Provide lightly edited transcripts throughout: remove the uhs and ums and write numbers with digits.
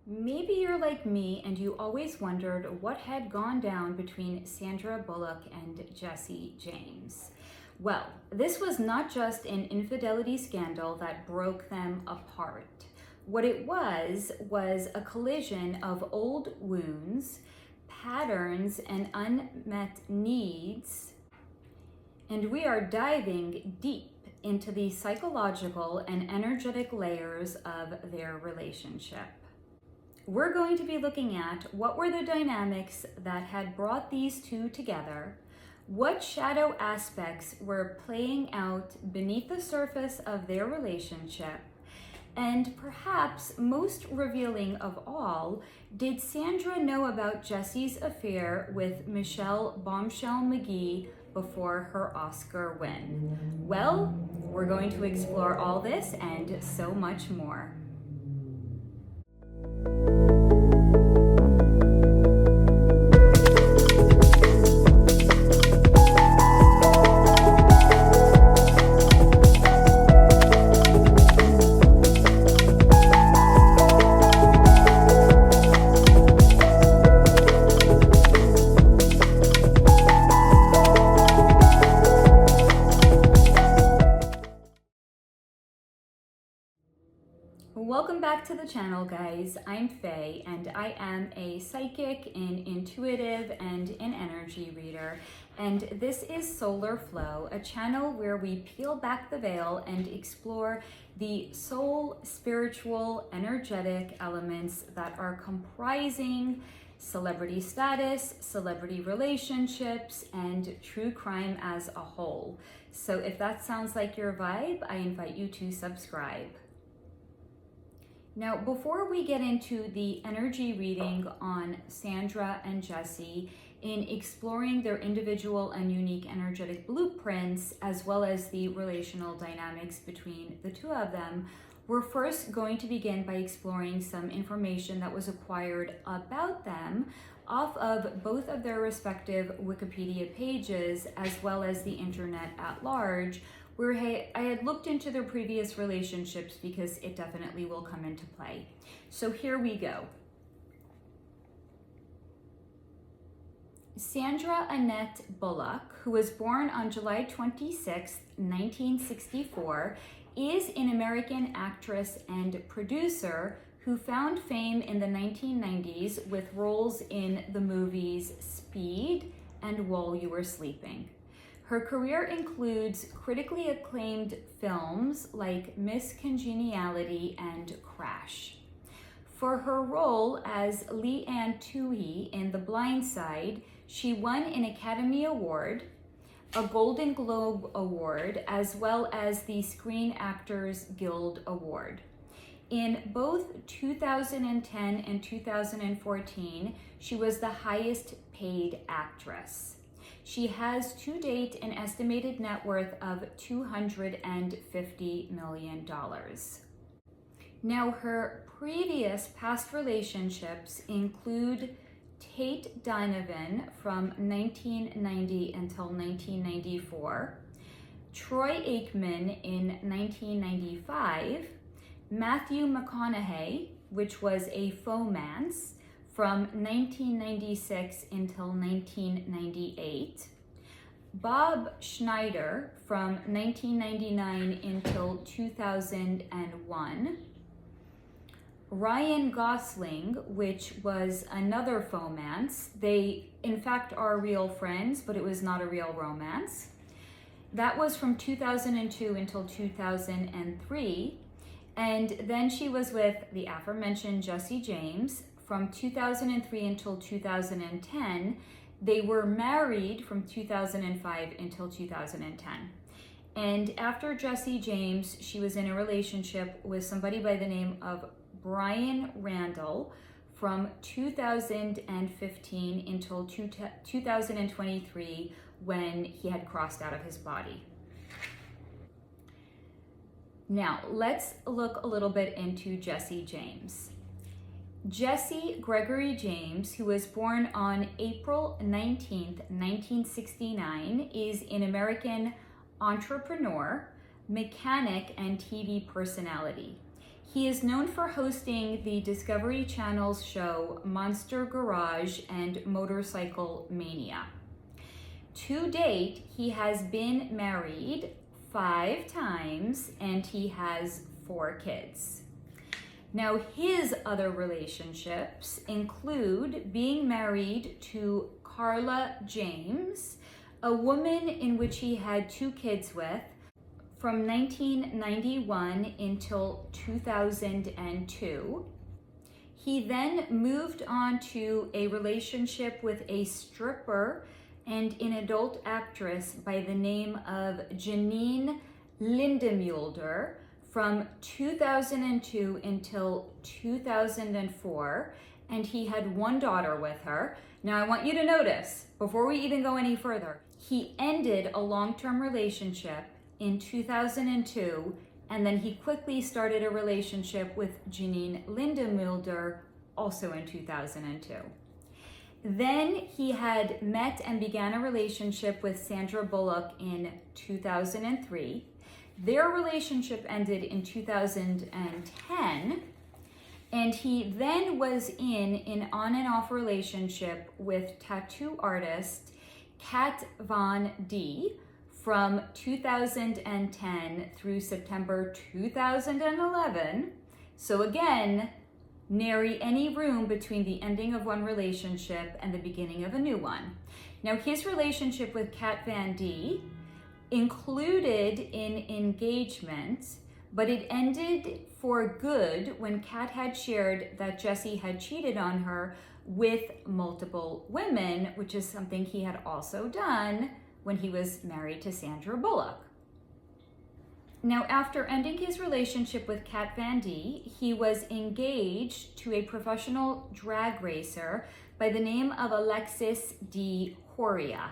Maybe you're like me and you always wondered what had gone down between Sandra Bullock and Jessie James. Well, this was not just an infidelity scandal that broke them apart. What it was a collision of old wounds, patterns, and unmet needs. And we are diving deep into the psychological and energetic layers of their relationship. We're going to be looking at what were the dynamics that had brought these two together, what shadow aspects were playing out beneath the surface of their relationship, and perhaps most revealing of all, did Sandra know about Jessie's affair with Michelle Bombshell McGee before her Oscar win? Well, we're going to explore all this and so much more. Welcome back to the channel, guys. I'm Faye, and I am a psychic, an intuitive, and an energy reader. And this is Solar Flow, a channel where we peel back the veil and explore the soul, spiritual, energetic elements that are comprising celebrity status, celebrity relationships, and true crime as a whole. So if that sounds like your vibe, I invite you to subscribe. Now, before we get into the energy reading on Sandra and Jessie in exploring their individual and unique energetic blueprints, as well as the relational dynamics between the two of them, we're first going to begin by exploring some information that was acquired about them off of both of their respective Wikipedia pages, as well as the internet at large, where I had looked into their previous relationships because it definitely will come into play. So here we go. Sandra Annette Bullock, who was born on July 26, 1964, is an American actress and producer who found fame in the 1990s with roles in the movies Speed and While You Were Sleeping. Her career includes critically acclaimed films like Miss Congeniality and Crash. For her role as Leanne Toohey in The Blind Side, she won an Academy Award, a Golden Globe Award, as well as the Screen Actors Guild Award. In both 2010 and 2014, she was the highest paid actress. She has to date an estimated net worth of $250 million. Now, her previous past relationships include Tate Donovan from 1990 until 1994, Troy Aikman in 1995, Matthew McConaughey, which was a fomance, from 1996 until 1998, Bob Schneider from 1999 until 2001, Ryan Gosling, which was another fomance. They, in fact, are real friends, but it was not a real romance. That was from 2002 until 2003. And then she was with the aforementioned Jessie James from 2003 until 2010. They were married from 2005 until 2010. And after Jessie James, she was in a relationship with somebody by the name of Brian Randall from 2015 until 2023, when he had crossed out of his body. Now, let's look a little bit into Jessie James. Jessie Gregory James, who was born on April 19th, 1969, is an American entrepreneur, mechanic, and TV personality. He is known for hosting the Discovery Channel's show Monster Garage and Motorcycle Mania. To date, he has been married 5 times and he has 4 kids. Now, his other relationships include being married to Carla James, a woman in which he had 2 kids with from 1991 until 2002. He then moved on to a relationship with a stripper and an adult actress by the name of Janine Lindemulder from 2002 until 2004, and he had 1 daughter with her. Now I want you to notice, before we even go any further, he ended a long-term relationship in 2002, and then he quickly started a relationship with Janine Lindemulder also in 2002. Then he had met and began a relationship with Sandra Bullock in 2003. Their relationship ended in 2010, and he then was in an on and off relationship with tattoo artist Kat Von D from 2010 through September 2011. So again, nary any room between the ending of one relationship and the beginning of a new one. Now, his relationship with Kat Von D included an engagement, but it ended for good when Kat had shared that Jessie had cheated on her with multiple women, which is something he had also done when he was married to Sandra Bullock. Now, after ending his relationship with Kat Von D, he was engaged to a professional drag racer by the name of Alexis D. Horia.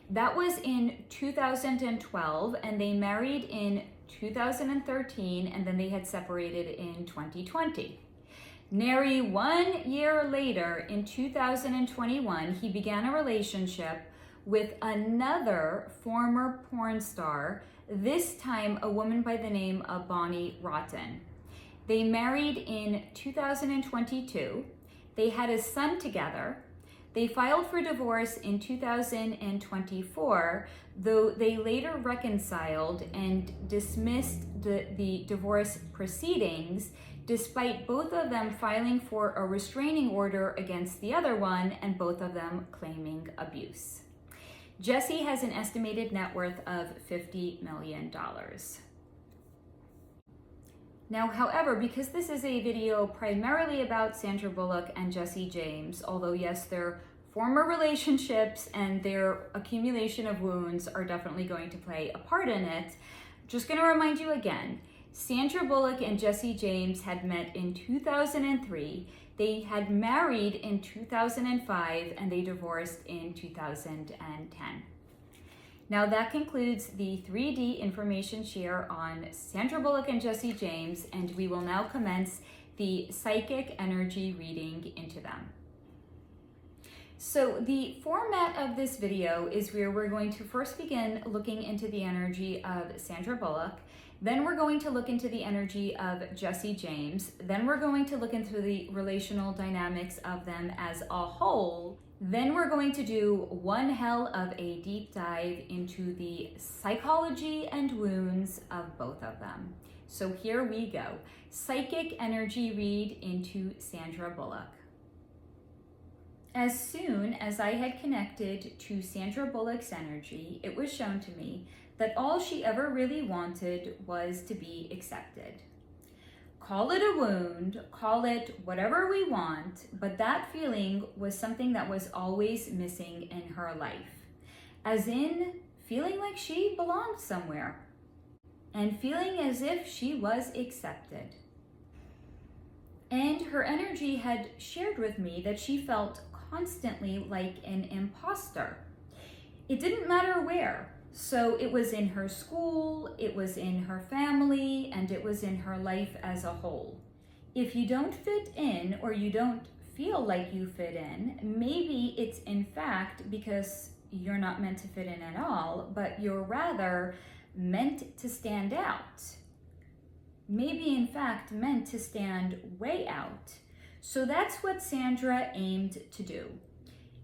That was in 2012, and they married in 2013, and then they had separated in 2020. Nary 1 year later, in 2021, he began a relationship with another former porn star, this time a woman by the name of Bonnie Rotten. They married in 2022. They had a son together. They filed for divorce in 2024, though they later reconciled and dismissed the divorce proceedings, despite both of them filing for a restraining order against the other one and both of them claiming abuse. Jessie has an estimated net worth of $50 million. Now, however, because this is a video primarily about Sandra Bullock and Jessie James, although yes, their former relationships and their accumulation of wounds are definitely going to play a part in it, just going to remind you again, Sandra Bullock and Jessie James had met in 2003. They had married in 2005, and they divorced in 2010. Now that concludes the 3D information share on Sandra Bullock and Jessie James, and we will now commence the psychic energy reading into them. So the format of this video is where we're going to first begin looking into the energy of Sandra Bullock. Then we're going to look into the energy of Jessie James. Then we're going to look into the relational dynamics of them as a whole. Then we're going to do one hell of a deep dive into the psychology and wounds of both of them. So here we go. Psychic energy read into Sandra Bullock. As soon as I had connected to Sandra Bullock's energy, it was shown to me that all she ever really wanted was to be accepted. Call it a wound, call it whatever we want, but that feeling was something that was always missing in her life. As in, feeling like she belonged somewhere, and feeling as if she was accepted. And her energy had shared with me that she felt constantly like an imposter. It didn't matter where. So it was in her school, it was in her family, and it was in her life as a whole. If you don't fit in, or you don't feel like you fit in, maybe it's in fact because you're not meant to fit in at all, but you're rather meant to stand out. may be in fact meant to stand way out. So that's what Sandra aimed to do.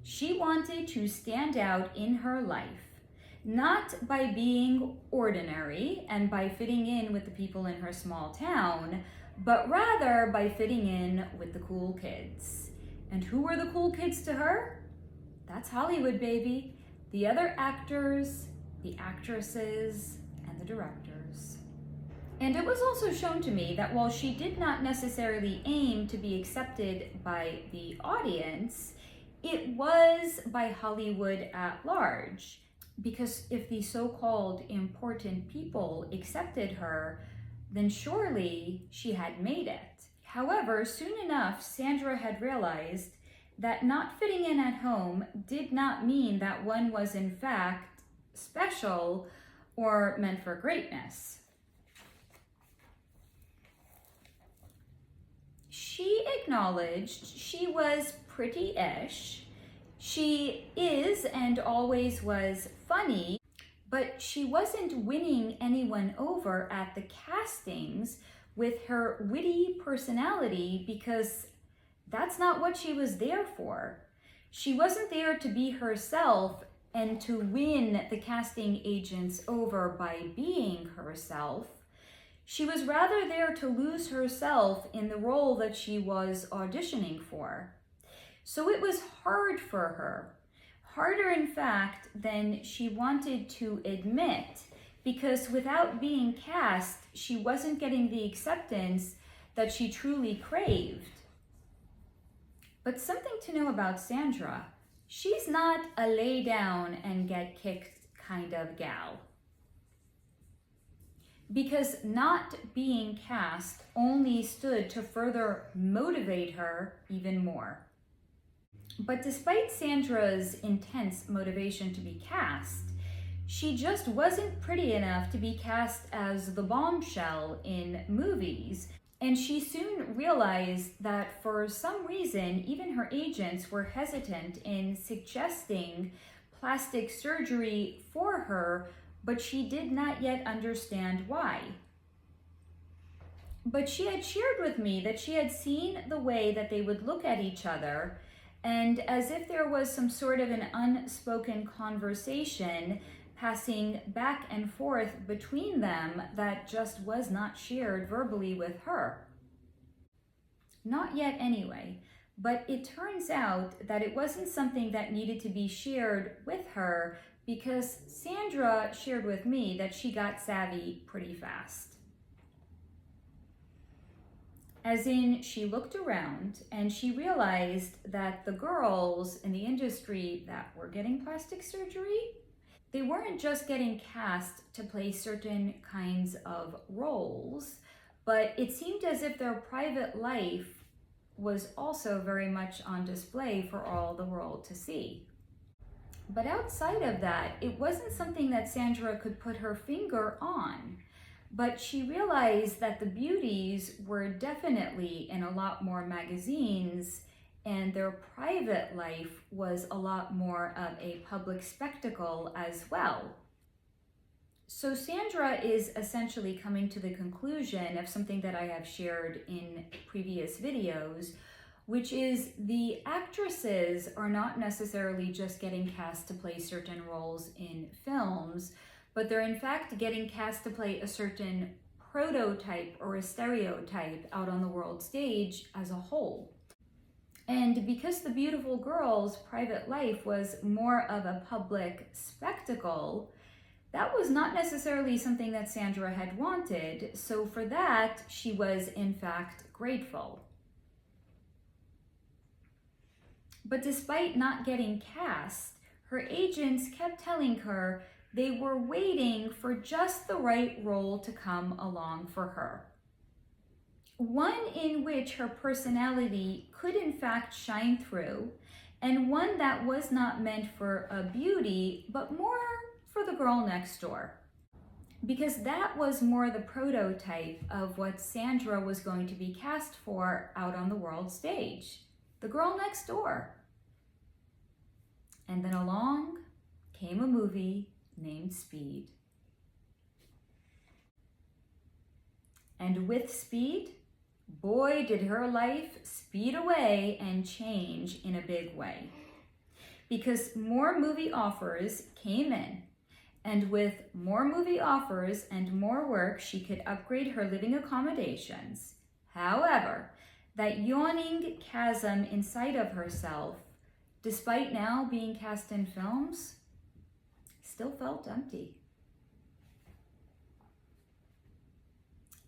She wanted to stand out in her life, not by being ordinary and by fitting in with the people in her small town, but rather by fitting in with the cool kids. And who were the cool kids to her? That's Hollywood, baby. The other actors, the actresses, and the directors. And it was also shown to me that while she did not necessarily aim to be accepted by the audience, it was by Hollywood at large. Because if the so-called important people accepted her, then surely she had made it. However, soon enough, Sandra had realized that not fitting in at home did not mean that one was in fact special or meant for greatness. She acknowledged she was pretty-ish. She is and always was funny, but she wasn't winning anyone over at the castings with her witty personality because that's not what she was there for. She wasn't there to be herself and to win the casting agents over by being herself. She was rather there to lose herself in the role that she was auditioning for. So it was hard for her, harder in fact than she wanted to admit, because without being cast, she wasn't getting the acceptance that she truly craved. But something to know about Sandra, she's not a lay down and get kicked kind of gal. Because not being cast only stood to further motivate her even more. But despite Sandra's intense motivation to be cast, she just wasn't pretty enough to be cast as the bombshell in movies. And she soon realized that for some reason, even her agents were hesitant in suggesting plastic surgery for her, but she did not yet understand why. But she had shared with me that she had seen the way that they would look at each other, and as if there was some sort of an unspoken conversation passing back and forth between them that just was not shared verbally with her. Not yet anyway, but it turns out that it wasn't something that needed to be shared with her because Sandra shared with me that she got savvy pretty fast. As in, she looked around and she realized that the girls in the industry that were getting plastic surgery, they weren't just getting cast to play certain kinds of roles, but it seemed as if their private life was also very much on display for all the world to see. But outside of that, it wasn't something that Sandra could put her finger on. But she realized that the beauties were definitely in a lot more magazines, and their private life was a lot more of a public spectacle as well. So Sandra is essentially coming to the conclusion of something that I have shared in previous videos, which is the actresses are not necessarily just getting cast to play certain roles in films, but they're in fact getting cast to play a certain prototype or a stereotype out on the world stage as a whole. And because the beautiful girl's private life was more of a public spectacle, that was not necessarily something that Sandra had wanted, so for that, she was in fact grateful. But despite not getting cast, her agents kept telling her they were waiting for just the right role to come along for her. One in which her personality could in fact shine through, and one that was not meant for a beauty, but more for the girl next door. Because that was more the prototype of what Sandra was going to be cast for out on the world stage. The girl next door. And then along came a movie named Speed. And with speed, boy, did her life speed away and change in a big way. Because more movie offers came in, and with more movie offers and more work, she could upgrade her living accommodations. However, that yawning chasm inside of herself, despite now being cast in films, still felt empty.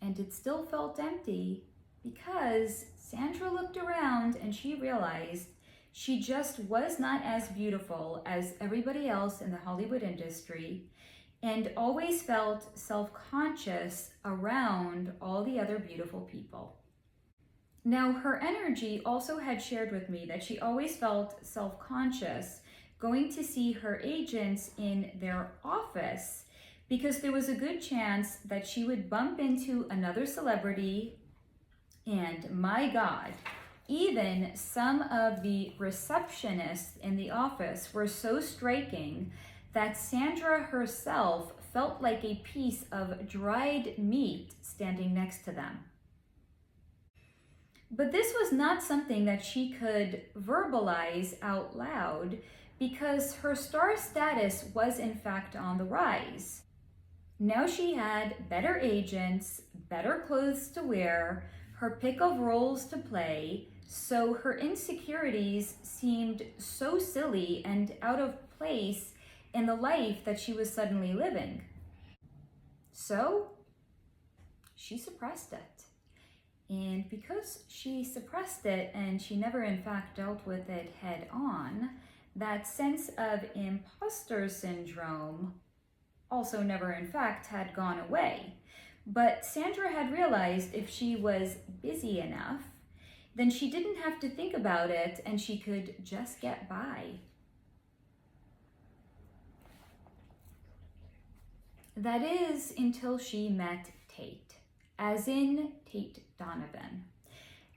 And it still felt empty because Sandra looked around and she realized she just was not as beautiful as everybody else in the Hollywood industry, and always felt self-conscious around all the other beautiful people. Now, her energy also had shared with me that she always felt self-conscious going to see her agents in their office because there was a good chance that she would bump into another celebrity. And my God, even some of the receptionists in the office were so striking that Sandra herself felt like a piece of dried meat standing next to them. But this was not something that she could verbalize out loud because her star status was in fact on the rise. Now she had better agents, better clothes to wear, her pick of roles to play, so her insecurities seemed so silly and out of place in the life that she was suddenly living. So she suppressed it. And because she suppressed it and she never in fact dealt with it head on, that sense of imposter syndrome also never in fact had gone away. But Sandra had realized if she was busy enough, then she didn't have to think about it and she could just get by. That is until she met Tate, as in Tate Donovan.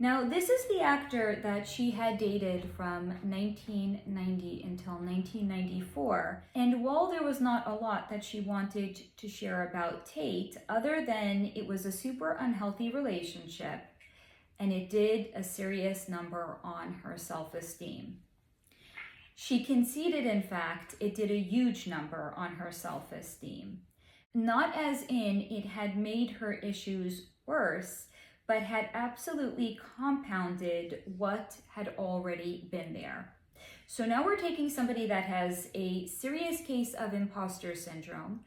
Now, this is the actor that she had dated from 1990 until 1994. And while there was not a lot that she wanted to share about Tate, other than it was a super unhealthy relationship, and it did a serious number on her self-esteem. She conceded, in fact, it did a huge number on her self-esteem. Not as in it had made her issues worse, but had absolutely compounded what had already been there. So now we're taking somebody that has a serious case of imposter syndrome,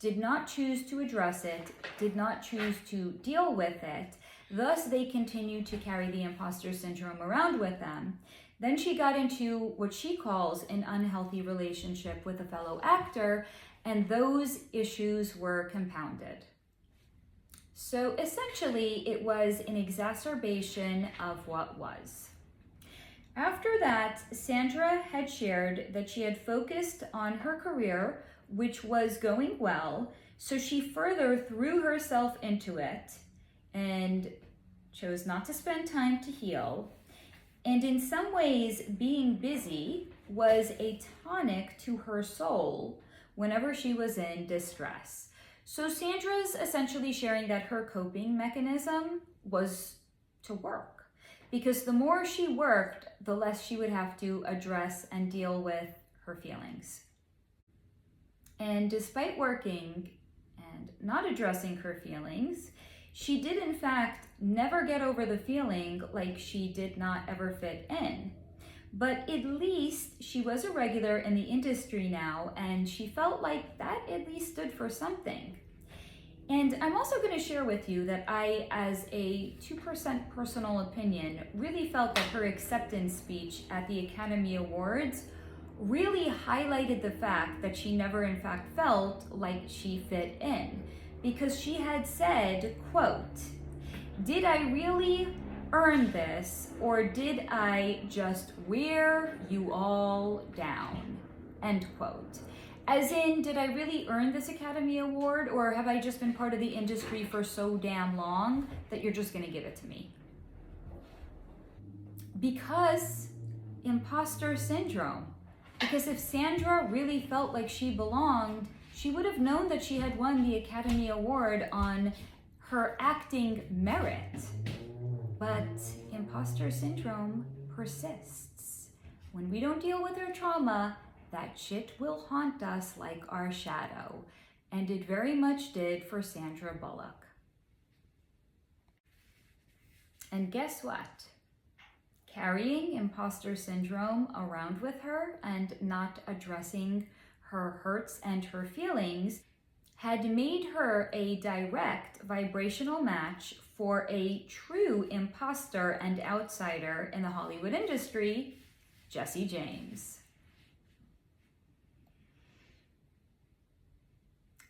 did not choose to address it, did not choose to deal with it, thus they continue to carry the imposter syndrome around with them. Then she got into what she calls an unhealthy relationship with a fellow actor, and those issues were compounded. So essentially, it was an exacerbation of what was. After that, Sandra had shared that she had focused on her career, which was going well, so she further threw herself into it and chose not to spend time to heal. And in some ways, being busy was a tonic to her soul whenever she was in distress. So Sandra's essentially sharing that her coping mechanism was to work, because the more she worked, the less she would have to address and deal with her feelings. And despite working and not addressing her feelings, she did in fact never get over the feeling like she did not ever fit in. But at least she was a regular in the industry now, and she felt like that at least stood for something. And I'm also going to share with you that I, as a 2% personal opinion, really felt that her acceptance speech at the Academy Awards really highlighted the fact that she never in fact felt like she fit in. Because she had said, quote, "Did I really earn this, or did I just wear you all down?" End quote. As in, did I really earn this Academy Award, or have I just been part of the industry for so damn long that you're just gonna give it to me? Because imposter syndrome. Because if Sandra really felt like she belonged, she would have known that she had won the Academy Award on her acting merit. But imposter syndrome persists. When we don't deal with our trauma, that shit will haunt us like our shadow. And it very much did for Sandra Bullock. And guess what? Carrying imposter syndrome around with her and not addressing her hurts and her feelings had made her a direct vibrational match for a true imposter and outsider in the Hollywood industry, Jessie James.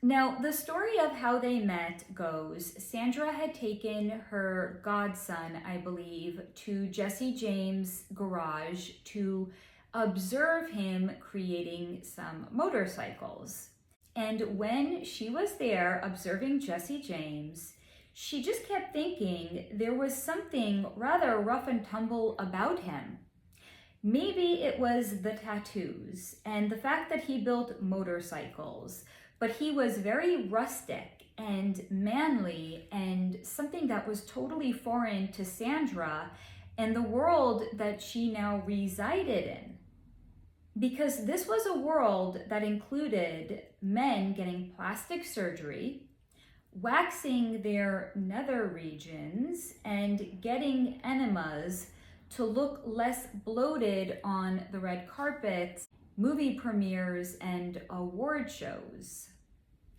Now, the story of how they met goes, Sandra had taken her godson, I believe, to Jessie James' garage to observe him creating some motorcycles. And when she was there observing Jessie James, she just kept thinking there was something rather rough and tumble about him. Maybe it was the tattoos and the fact that he built motorcycles, but he was very rustic and manly and something that was totally foreign to Sandra and the world that she now resided in. Because this was a world that included men getting plastic surgery, waxing their nether regions, and getting enemas to look less bloated on the red carpet, movie premieres, and award shows.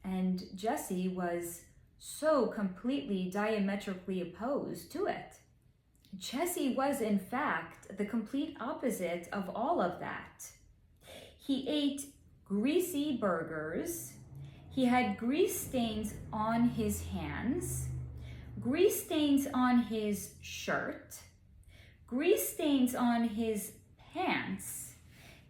And Jessie was so completely diametrically opposed to it. Jessie was, in fact, the complete opposite of all of that. He ate greasy burgers. He had grease stains on his hands, grease stains on his shirt, grease stains on his pants,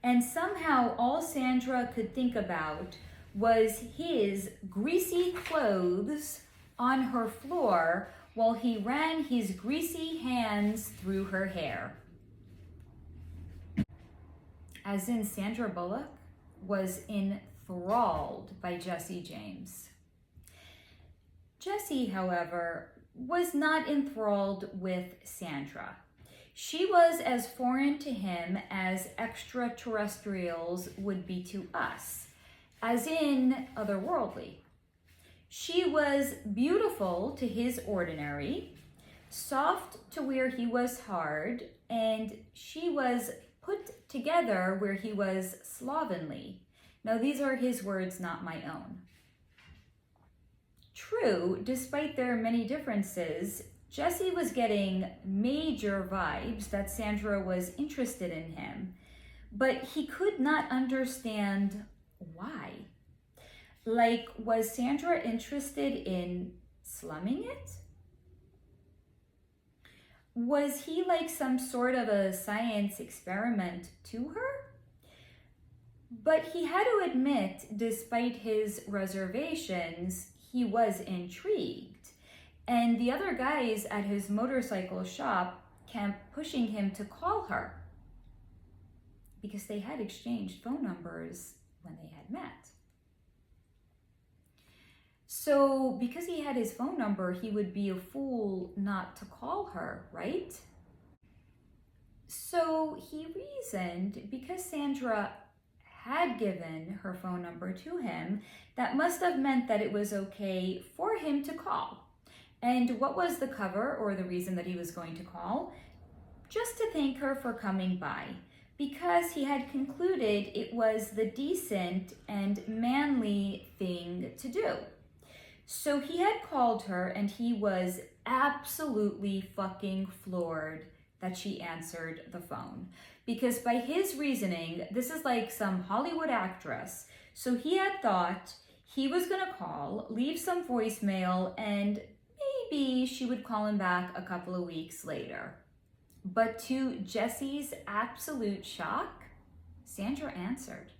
and somehow all Sandra could think about was his greasy clothes on her floor while he ran his greasy hands through her hair. As in, Sandra Bullock was enthralled by Jessie James. Jessie, however, was not enthralled with Sandra. She was as foreign to him as extraterrestrials would be to us, as in otherworldly. She was beautiful to his ordinary, soft to where he was hard, and she was put together where he was slovenly. Now, these are his words, not my own. True, despite their many differences, Jessie was getting major vibes that Sandra was interested in him, but he could not understand why. Like, was Sandra interested in slumming it? Was he like some sort of a science experiment to her? But he had to admit, despite his reservations, he was intrigued. And the other guys at his motorcycle shop kept pushing him to call her because they had exchanged phone numbers when they had met. So because he had his phone number, he would be a fool not to call her, right? So he reasoned because Sandra had given her phone number to him, that must have meant that it was okay for him to call. And what was the cover or the reason that he was going to call? Just to thank her for coming by, because he had concluded it was the decent and manly thing to do. So he had called her and he was absolutely fucking floored that she answered the phone. Because by his reasoning, this is like some Hollywood actress. So he had thought he was gonna call, leave some voicemail, and maybe she would call him back a couple of weeks later. But to Jessie's absolute shock, Sandra answered.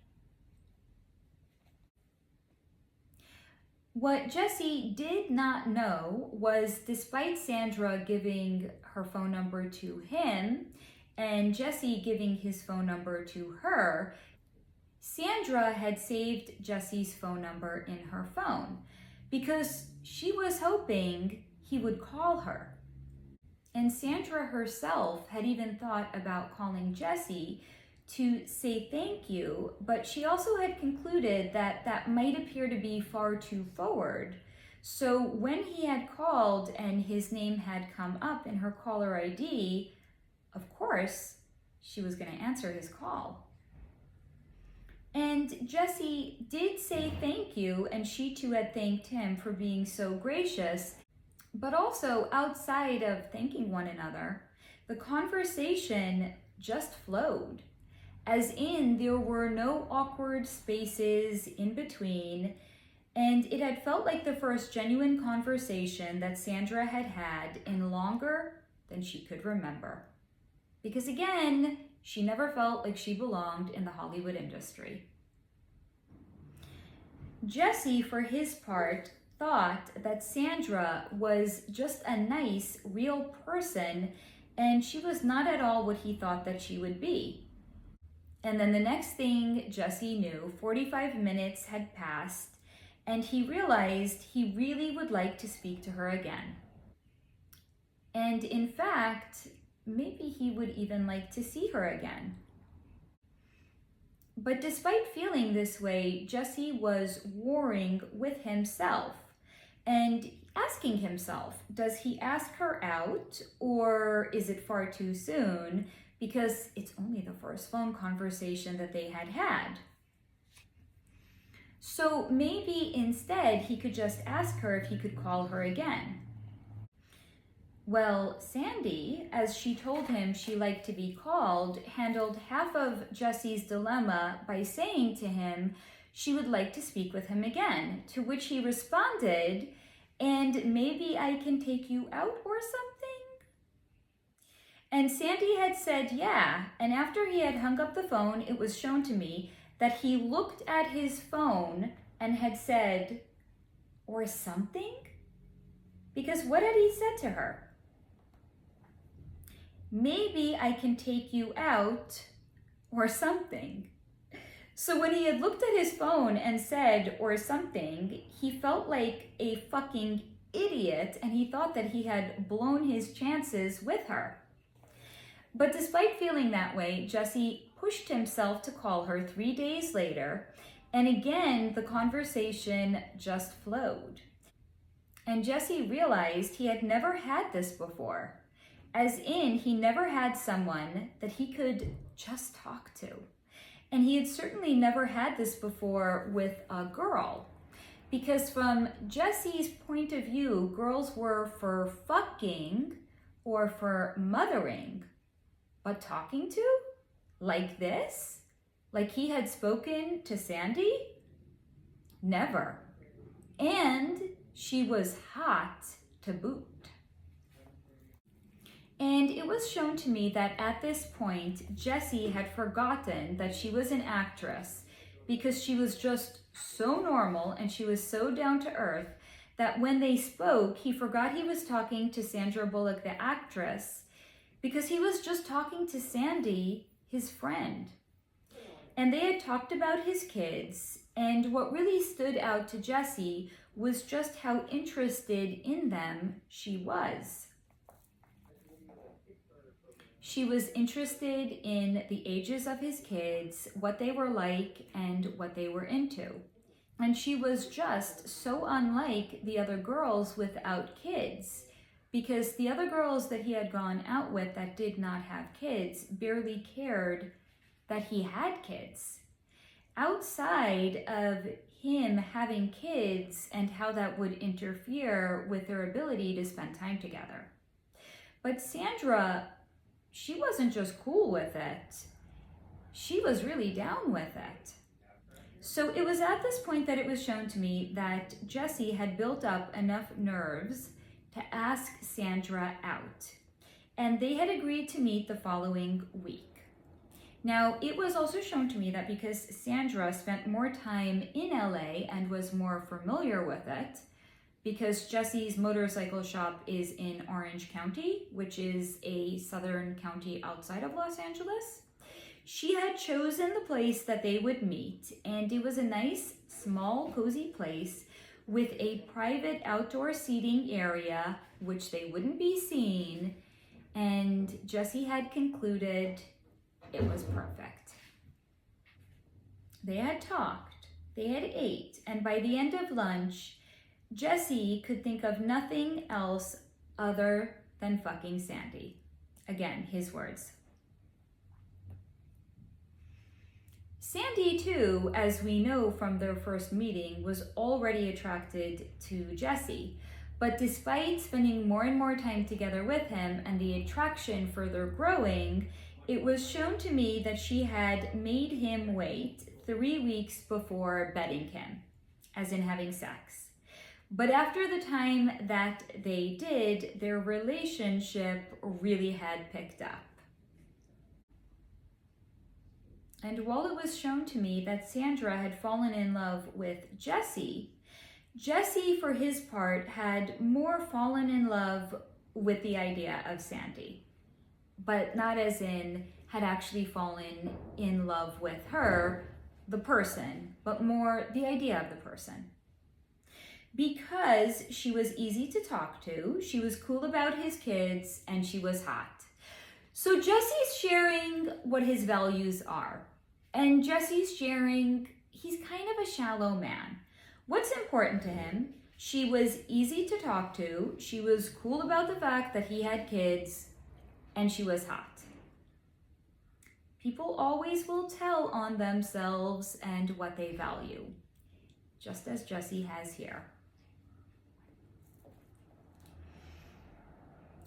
What Jessie did not know was, despite Sandra giving her phone number to him and Jessie giving his phone number to her, Sandra had saved Jessie's phone number in her phone. because she was hoping he would call her. And Sandra herself had even thought about calling Jessie to say thank you, but she also had concluded that that might appear to be far too forward. So when he had called and his name had come up in her caller ID, of course, she was going to answer his call. And Jessie did say thank you, and she too had thanked him for being so gracious. But also, outside of thanking one another, the conversation just flowed. As in, there were no awkward spaces in between, and it had felt like the first genuine conversation that Sandra had had in longer than she could remember. Because again, she never felt like she belonged in the Hollywood industry. Jessie, for his part, thought that Sandra was just a nice, real person, and she was not at all what he thought that she would be. And then the next thing Jessie knew, 45 minutes had passed, and he realized he really would like to speak to her again. And in fact, maybe he would even like to see her again. But despite feeling this way, Jessie was warring with himself and asking himself, does he ask her out, or is it far too soon? Because it's only the first phone conversation that they had had. So maybe instead he could just ask her if he could call her again. Well, Sandy, as she told him she liked to be called, handled half of Jessie's dilemma by saying to him she would like to speak with him again, to which he responded, and maybe I can take you out or something? And Sandy had said yeah, and after he had hung up the phone, it was shown to me that he looked at his phone and had said, or something? Because what had he said to her? Maybe I can take you out or something. So when he had looked at his phone and said or something, he felt like a fucking idiot, and he thought that he had blown his chances with her. But despite feeling that way, Jessie pushed himself to call her 3 days later, and again the conversation just flowed. And Jessie realized he had never had this before. As in, he never had someone that he could just talk to. And he had certainly never had this before with a girl. Because from Jessie's point of view, girls were for fucking or for mothering. But talking to? Like this? Like he had spoken to Sandy? Never. And she was hot to boot. And it was shown to me that at this point, Jessie had forgotten that she was an actress, because she was just so normal and she was so down to earth that when they spoke, he forgot he was talking to Sandra Bullock, the actress, because he was just talking to Sandy, his friend. And they had talked about his kids, and what really stood out to Jessie was just how interested in them she was. She was interested in the ages of his kids, what they were like, and what they were into. And she was just so unlike the other girls without kids, because the other girls that he had gone out with that did not have kids barely cared that he had kids. Outside of him having kids and how that would interfere with their ability to spend time together. But Sandra, she wasn't just cool with it. She was really down with it. So it was at this point that it was shown to me that Jessie had built up enough nerves to ask Sandra out. And they had agreed to meet the following week. Now, it was also shown to me that because Sandra spent more time in LA and was more familiar with it, because Jessie's motorcycle shop is in Orange County, which is a southern county outside of Los Angeles, she had chosen the place that they would meet, and it was a nice, small, cozy place with a private outdoor seating area, which they wouldn't be seen, and Jessie had concluded it was perfect. They had talked, they had ate, and by the end of lunch, Jessie could think of nothing else other than fucking Sandy. Again, his words. Sandy, too, as we know from their first meeting, was already attracted to Jessie. But despite spending more and more time together with him and the attraction further growing, it was shown to me that she had made him wait 3 weeks before bedding him, as in having sex. But after the time that they did, their relationship really had picked up. And while it was shown to me that Sandra had fallen in love with Jessie, Jessie, for his part, had more fallen in love with the idea of Sandy, but not as in had actually fallen in love with her, the person, but more the idea of the person. Because she was easy to talk to, she was cool about his kids, and she was hot. So Jesse's sharing what his values are. And Jesse's sharing, he's kind of a shallow man. What's important to him? She was easy to talk to. She was cool about the fact that he had kids, and she was hot. People always will tell on themselves and what they value, just as Jessie has here.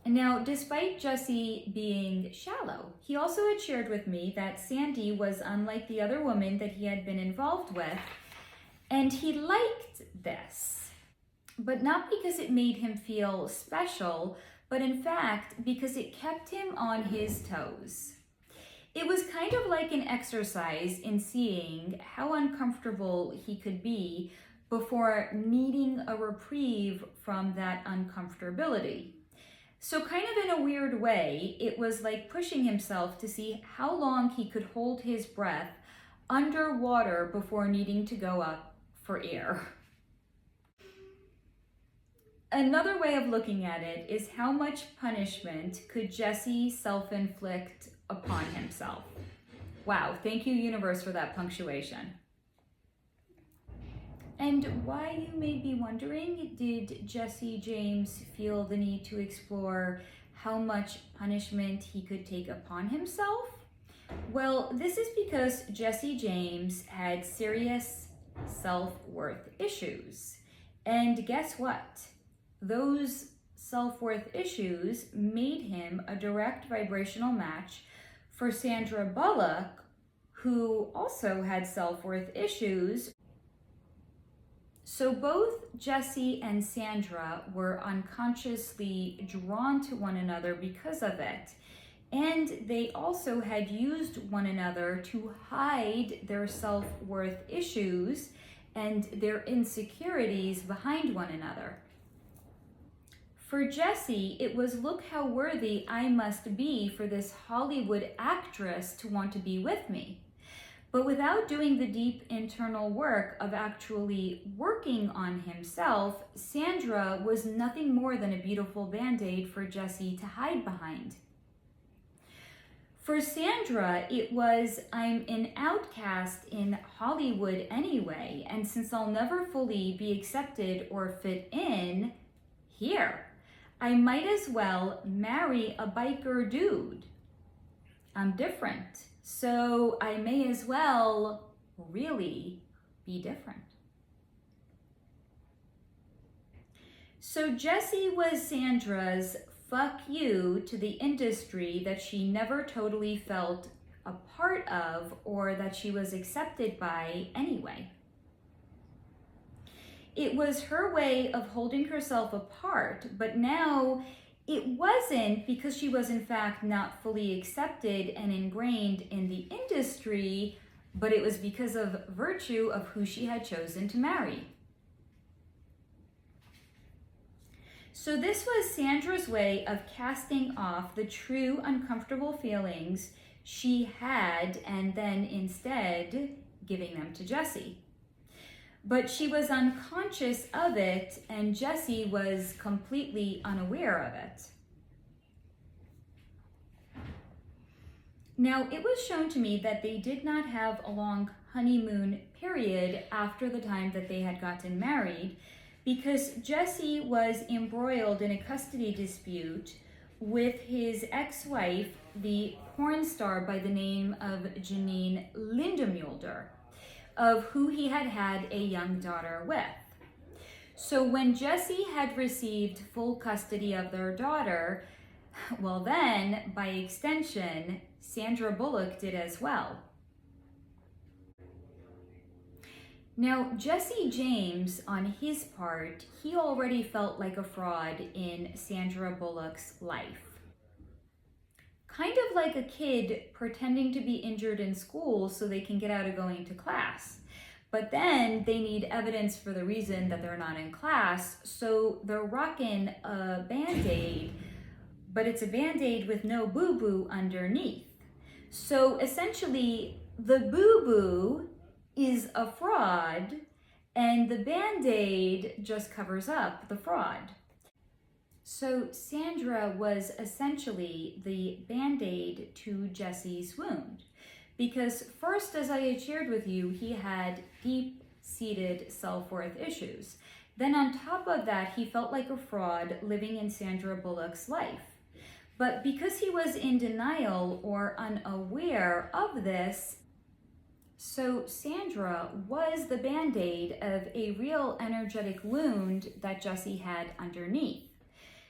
And now, despite Jessie being shallow, he also had shared with me that Sandy was unlike the other woman that he had been involved with, and he liked this, but not because it made him feel special, but in fact, because it kept him on his toes. It was kind of like an exercise in seeing how uncomfortable he could be before needing a reprieve from that uncomfortability. So kind of in a weird way, it was like pushing himself to see how long he could hold his breath underwater before needing to go up for air. Another way of looking at it is how much punishment could Jessie self-inflict upon himself. Wow, thank you, universe, for that punctuation. And why, you may be wondering, did Jessie James feel the need to explore how much punishment he could take upon himself? Well, this is because Jessie James had serious self-worth issues. And guess what? Those self-worth issues made him a direct vibrational match for Sandra Bullock, who also had self-worth issues. So both Jessie and Sandra were unconsciously drawn to one another because of it. And they also had used one another to hide their self-worth issues and their insecurities behind one another. For Jessie, it was, look how worthy I must be for this Hollywood actress to want to be with me. But without doing the deep internal work of actually working on himself, Sandra was nothing more than a beautiful band-aid for Jessie to hide behind. For Sandra, it was, I'm an outcast in Hollywood anyway, and since I'll never fully be accepted or fit in here, I might as well marry a biker dude. I'm different. So I may as well really be different. So Jessie was Sandra's fuck you to the industry that she never totally felt a part of or that she was accepted by anyway. It was her way of holding herself apart, but now it wasn't because she was in fact not fully accepted and ingrained in the industry, but it was because of virtue of who she had chosen to marry. So this was Sandra's way of casting off the true uncomfortable feelings she had and then instead giving them to Jessie. but she was unconscious of it, and Jessie was completely unaware of it. Now, it was shown to me that they did not have a long honeymoon period after the time that they had gotten married, because Jessie was embroiled in a custody dispute with his ex-wife, the porn star by the name of Janine Lindemulder, of who he had had a young daughter with. So when Jessie had received full custody of their daughter, well then, by extension, Sandra Bullock did as well. Now, Jesse James, on his part, he already felt like a fraud in Sandra Bullock's life. Kind of like a kid pretending to be injured in school so they can get out of going to class. But then they need evidence for the reason that they're not in class, so they're rocking a Band-Aid, but it's a Band-Aid with no boo-boo underneath. So essentially, the boo-boo is a fraud, and the Band-Aid just covers up the fraud. So Sandra was essentially the Band-Aid to Jesse's wound. Because first, as I had shared with you, he had deep-seated self-worth issues. Then on top of that, he felt like a fraud living in Sandra Bullock's life. But because he was in denial or unaware of this, so Sandra was the Band-Aid of a real energetic wound that Jesse had underneath.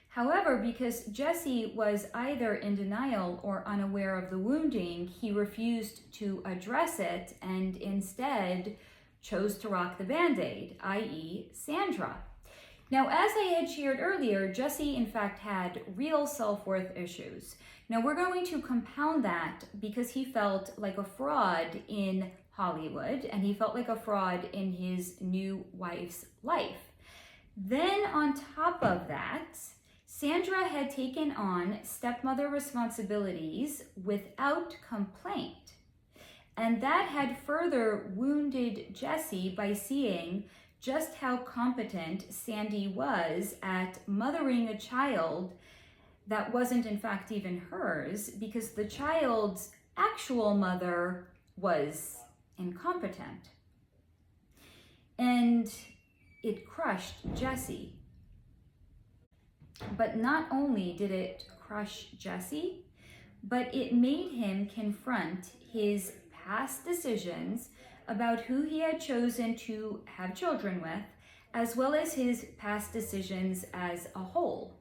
However, because Jesse was either in denial or unaware of the wounding, he refused to address it and instead chose to rock the Band-Aid, i.e. Sandra. Now, as I had shared earlier, Jesse in fact had real self-worth issues. Now we're going to compound that because he felt like a fraud in Hollywood and he felt like a fraud in his new wife's life. Then on top of that, Sandra had taken on stepmother responsibilities without complaint. And that had further wounded Jesse by seeing just how competent Sandy was at mothering a child that wasn't in fact even hers, because the child's actual mother was incompetent. And it crushed Jesse. But not only did it crush Jesse, but it made him confront his past decisions about who he had chosen to have children with, as well as his past decisions as a whole.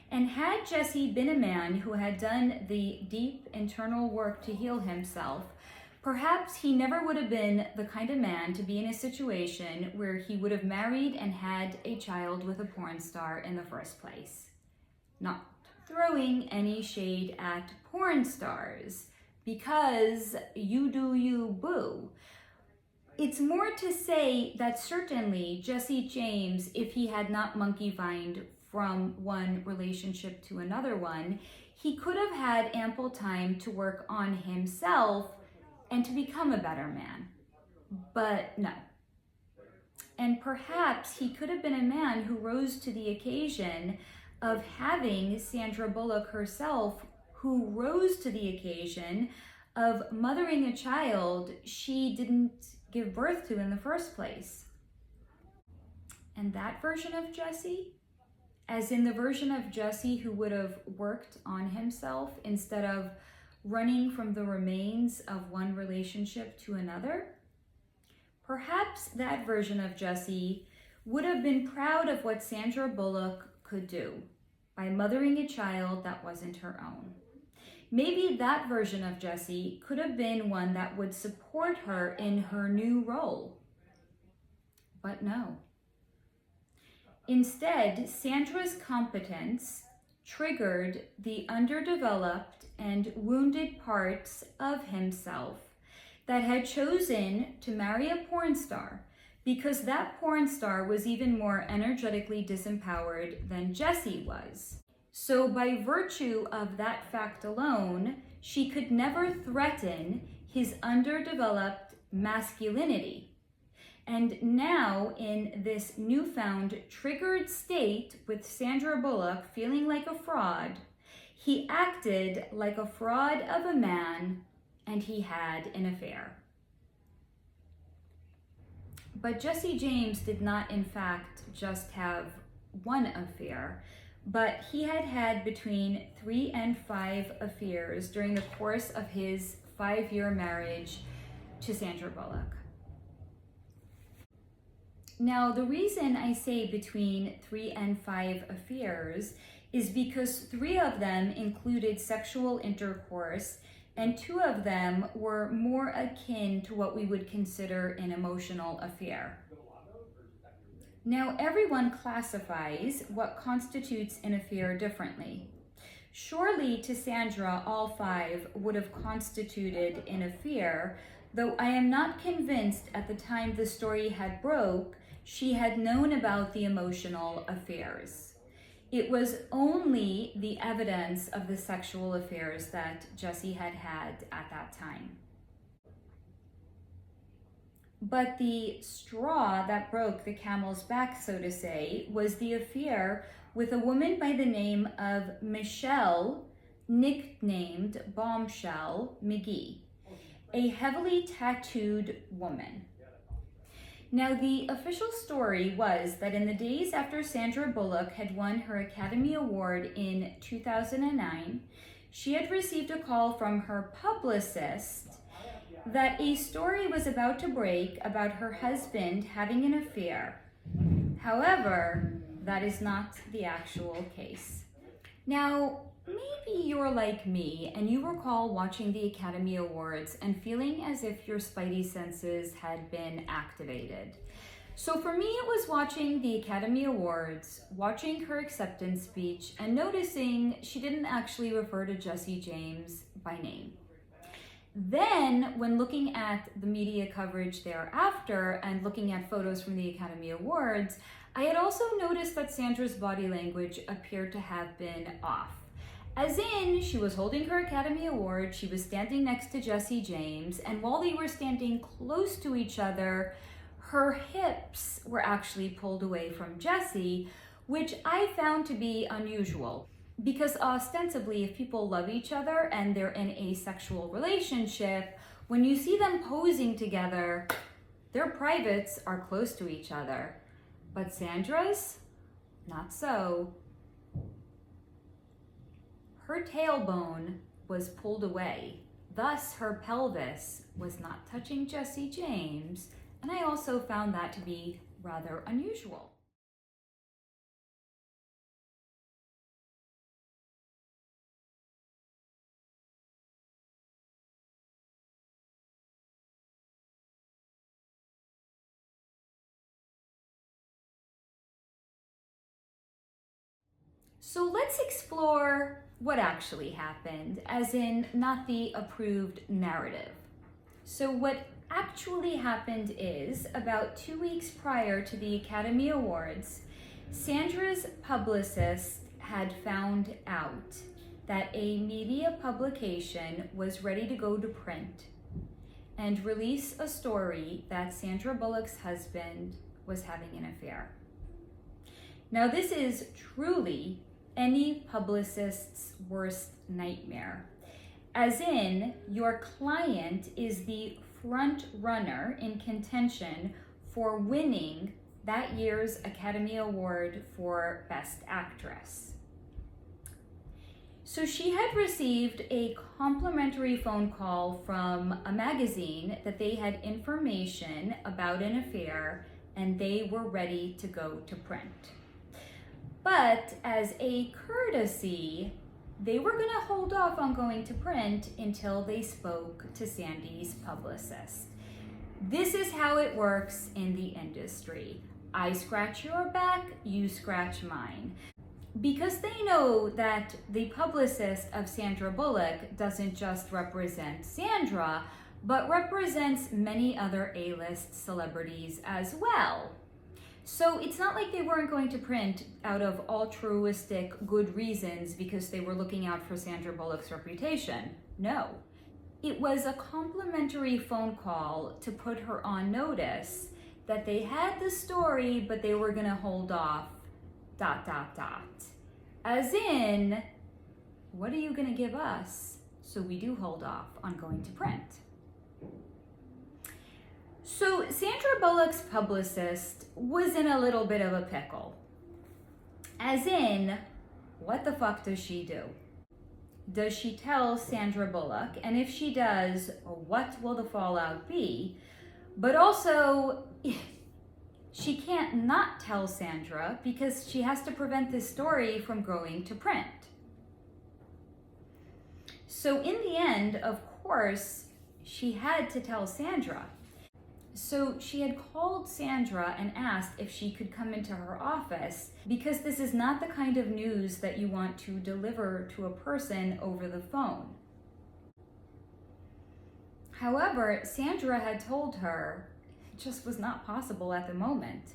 And had Jesse been a man who had done the deep internal work to heal himself, perhaps he never would have been the kind of man to be in a situation where he would have married and had a child with a porn star in the first place. Not throwing any shade at porn stars, because you do you, boo. It's more to say that certainly Jesse James, if he had not monkey-vined from one relationship to another one, he could have had ample time to work on himself and to become a better man. But no. And perhaps he could have been a man who rose to the occasion of having Sandra Bullock herself, who rose to the occasion of mothering a child she didn't give birth to in the first place. And that version of Jesse, as in the version of Jesse who would have worked on himself instead of running from the remains of one relationship to another, perhaps that version of Jesse would have been proud of what Sandra Bullock could do by mothering a child that wasn't her own. Maybe that version of Jessie could have been one that would support her in her new role. But no. Instead, Sandra's competence triggered the underdeveloped and wounded parts of himself that had chosen to marry a porn star, because that porn star was even more energetically disempowered than Jessie was. So by virtue of that fact alone, she could never threaten his underdeveloped masculinity. And now, in this newfound triggered state with Sandra Bullock feeling like a fraud, he acted like a fraud of a man, and he had an affair. But Jessie James did not, in fact, just have one affair, but he had had between 3 and 5 affairs during the course of his 5-year marriage to Sandra Bullock. Now, the reason I say between 3 and 5 affairs is because 3 of them included sexual intercourse, and 2 of them were more akin to what we would consider an emotional affair. Now, everyone classifies what constitutes an affair differently. Surely to Sandra, all 5 would have constituted an affair, though I am not convinced at the time the story had broke, she had known about the emotional affairs. It was only the evidence of the sexual affairs that Jessie had had at that time. But the straw that broke the camel's back, so to say, was the affair with a woman by the name of Michelle, nicknamed Bombshell McGee, a heavily tattooed woman. Now, the official story was that in the days after Sandra Bullock had won her Academy Award in 2009, she had received a call from her publicist that a story was about to break about her husband having an affair. However, that is not the actual case. Now, maybe you're like me and you recall watching the Academy Awards and feeling as if your spidey senses had been activated. So for me, it was watching the Academy Awards, watching her acceptance speech, and noticing she didn't actually refer to Jessie James by name. Then, when looking at the media coverage thereafter and looking at photos from the Academy Awards, I had also noticed that Sandra's body language appeared to have been off. As in, she was holding her Academy Award, she was standing next to Jessie James, and while they were standing close to each other, her hips were actually pulled away from Jessie, which I found to be unusual. Because ostensibly, if people love each other and they're in a sexual relationship, when you see them posing together, their privates are close to each other. But Sandra's, not so. Her tailbone was pulled away, thus her pelvis was not touching Jessie James, and I also found that to be rather unusual. So let's explore what actually happened, as in not the approved narrative. So what actually happened is, about 2 weeks prior to the Academy Awards, Sandra's publicist had found out that a media publication was ready to go to print and release a story that Sandra Bullock's husband was having an affair. Now, this is truly any publicist's worst nightmare. As in, your client is the front runner in contention for winning that year's Academy Award for Best Actress. So she had received a complimentary phone call from a magazine that they had information about an affair and they were ready to go to print. But as a courtesy, they were going to hold off on going to print until they spoke to Sandy's publicist. This is how it works in the industry. I scratch your back, you scratch mine. Because they know that the publicist of Sandra Bullock doesn't just represent Sandra, but represents many other A-list celebrities as well. So it's not like they weren't going to print out of altruistic good reasons because they were looking out for Sandra Bullock's reputation. No. It was a complimentary phone call to put her on notice that they had the story, but they were gonna hold off, ... As in, what are you gonna give us so we do hold off on going to print? So Sandra Bullock's publicist was in a little bit of a pickle. As in, what the fuck does she do? Does she tell Sandra Bullock? And if she does, what will the fallout be? But also, she can't not tell Sandra because she has to prevent this story from going to print. So in the end, of course, she had to tell Sandra. So she had called Sandra and asked if she could come into her office because this is not the kind of news that you want to deliver to a person over the phone. However, Sandra had told her it just was not possible at the moment.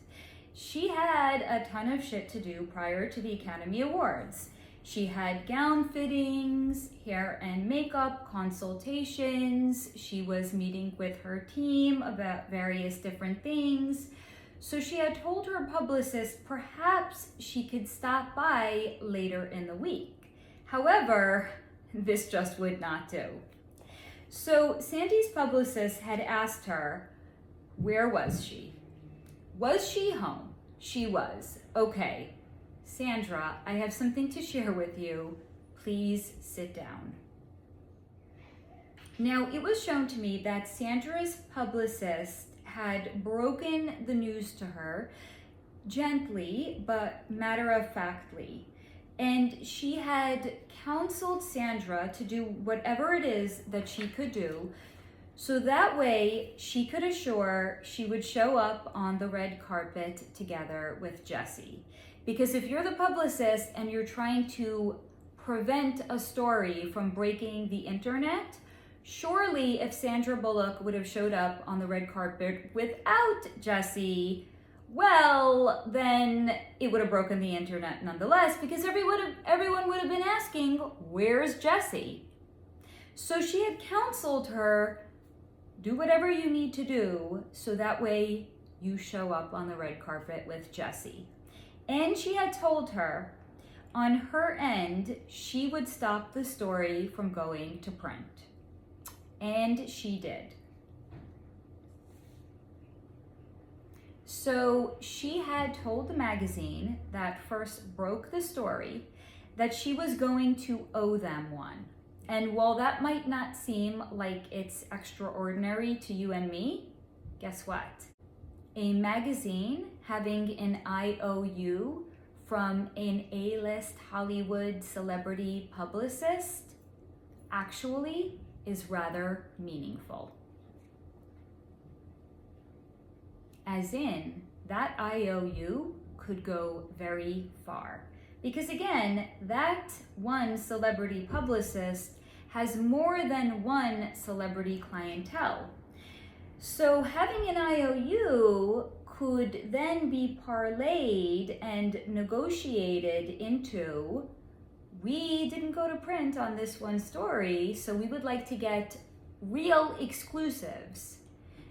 She had a ton of shit to do prior to the Academy Awards. She had gown fittings, hair and makeup consultations. She was meeting with her team about various different things. So she had told her publicist perhaps she could stop by later in the week. However, this just would not do. So Sandy's publicist had asked her, where was she? Was she home? She was. Okay. Sandra, I have something to share with you. Please sit down. Now, it was shown to me that Sandra's publicist had broken the news to her gently, but matter-of-factly. And she had counseled Sandra to do whatever it is that she could do, so that way she could assure she would show up on the red carpet together with Jessie. Because if you're the publicist and you're trying to prevent a story from breaking the internet, surely if Sandra Bullock would have showed up on the red carpet without Jessie, well, then it would have broken the internet nonetheless, because everyone would have been asking, where's Jessie? So she had counseled her, do whatever you need to do so that way you show up on the red carpet with Jessie. And she had told her, on her end, she would stop the story from going to print. And she did. So she had told the magazine that first broke the story that she was going to owe them one. And while that might not seem like it's extraordinary to you and me, guess what? A magazine having an IOU from an A-list Hollywood celebrity publicist actually is rather meaningful. As in, that IOU could go very far. Because again, that one celebrity publicist has more than one celebrity clientele. So having an IOU could then be parlayed and negotiated into, we didn't go to print on this one story, so we would like to get real exclusives.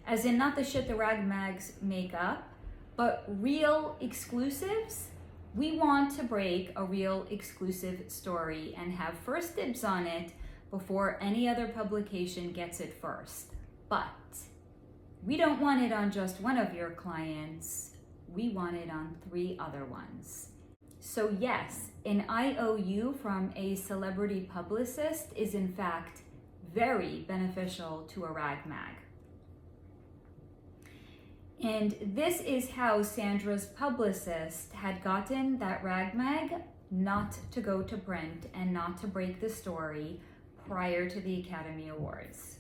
As in not the shit the rag mags make up, but real exclusives. We want to break a real exclusive story and have first dibs on it before any other publication gets it first. But we don't want it on just one of your clients. We want it on 3 other ones. So yes, an IOU from a celebrity publicist is in fact very beneficial to a rag mag. And this is how Sandra's publicist had gotten that rag mag not to go to print and not to break the story prior to the Academy Awards.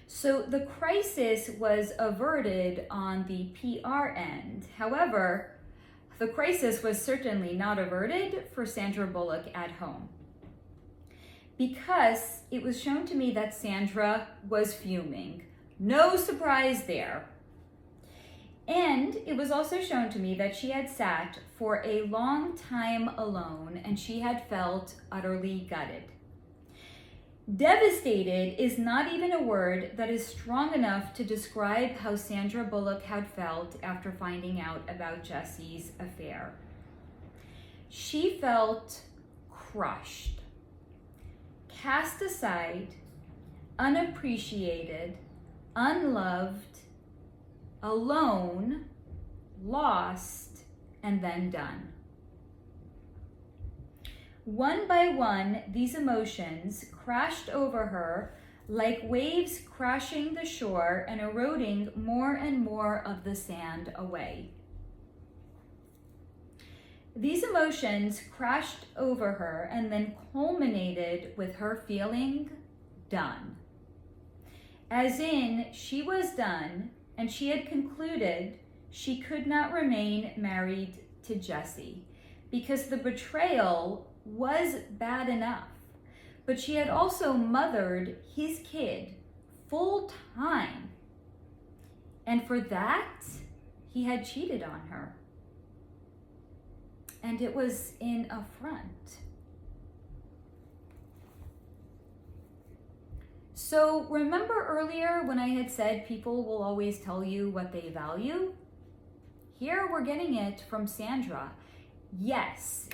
So the crisis was averted on the PR end. However, the crisis was certainly not averted for Sandra Bullock at home, because it was shown to me that Sandra was fuming. No surprise there. And it was also shown to me that she had sat for a long time alone and she had felt utterly gutted. Devastated is not even a word that is strong enough to describe how Sandra Bullock had felt after finding out about Jessie's affair. She felt crushed, cast aside, unappreciated, unloved, alone, lost, and then done. One by one, these emotions crashed over her like waves crashing the shore and eroding more and more of the sand away. These emotions crashed over her and then culminated with her feeling done. As in, she was done and she had concluded she could not remain married to Jessie because the betrayal was bad enough, but she had also mothered his kid full time. And for that, he had cheated on her. And it was an affront. So remember earlier when I had said people will always tell you what they value? Here we're getting it from Sandra. Yes,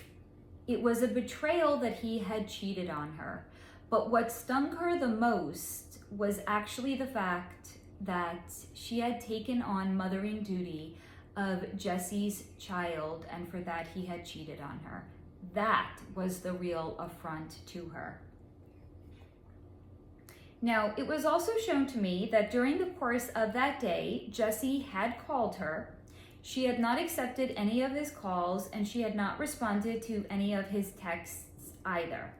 it was a betrayal that he had cheated on her. But what stung her the most was actually the fact that she had taken on mothering duty of Jessie's child, and for that he had cheated on her. That was the real affront to her. Now, it was also shown to me that during the course of that day, Jessie had called her. She had not accepted any of his calls, and she had not responded to any of his texts either.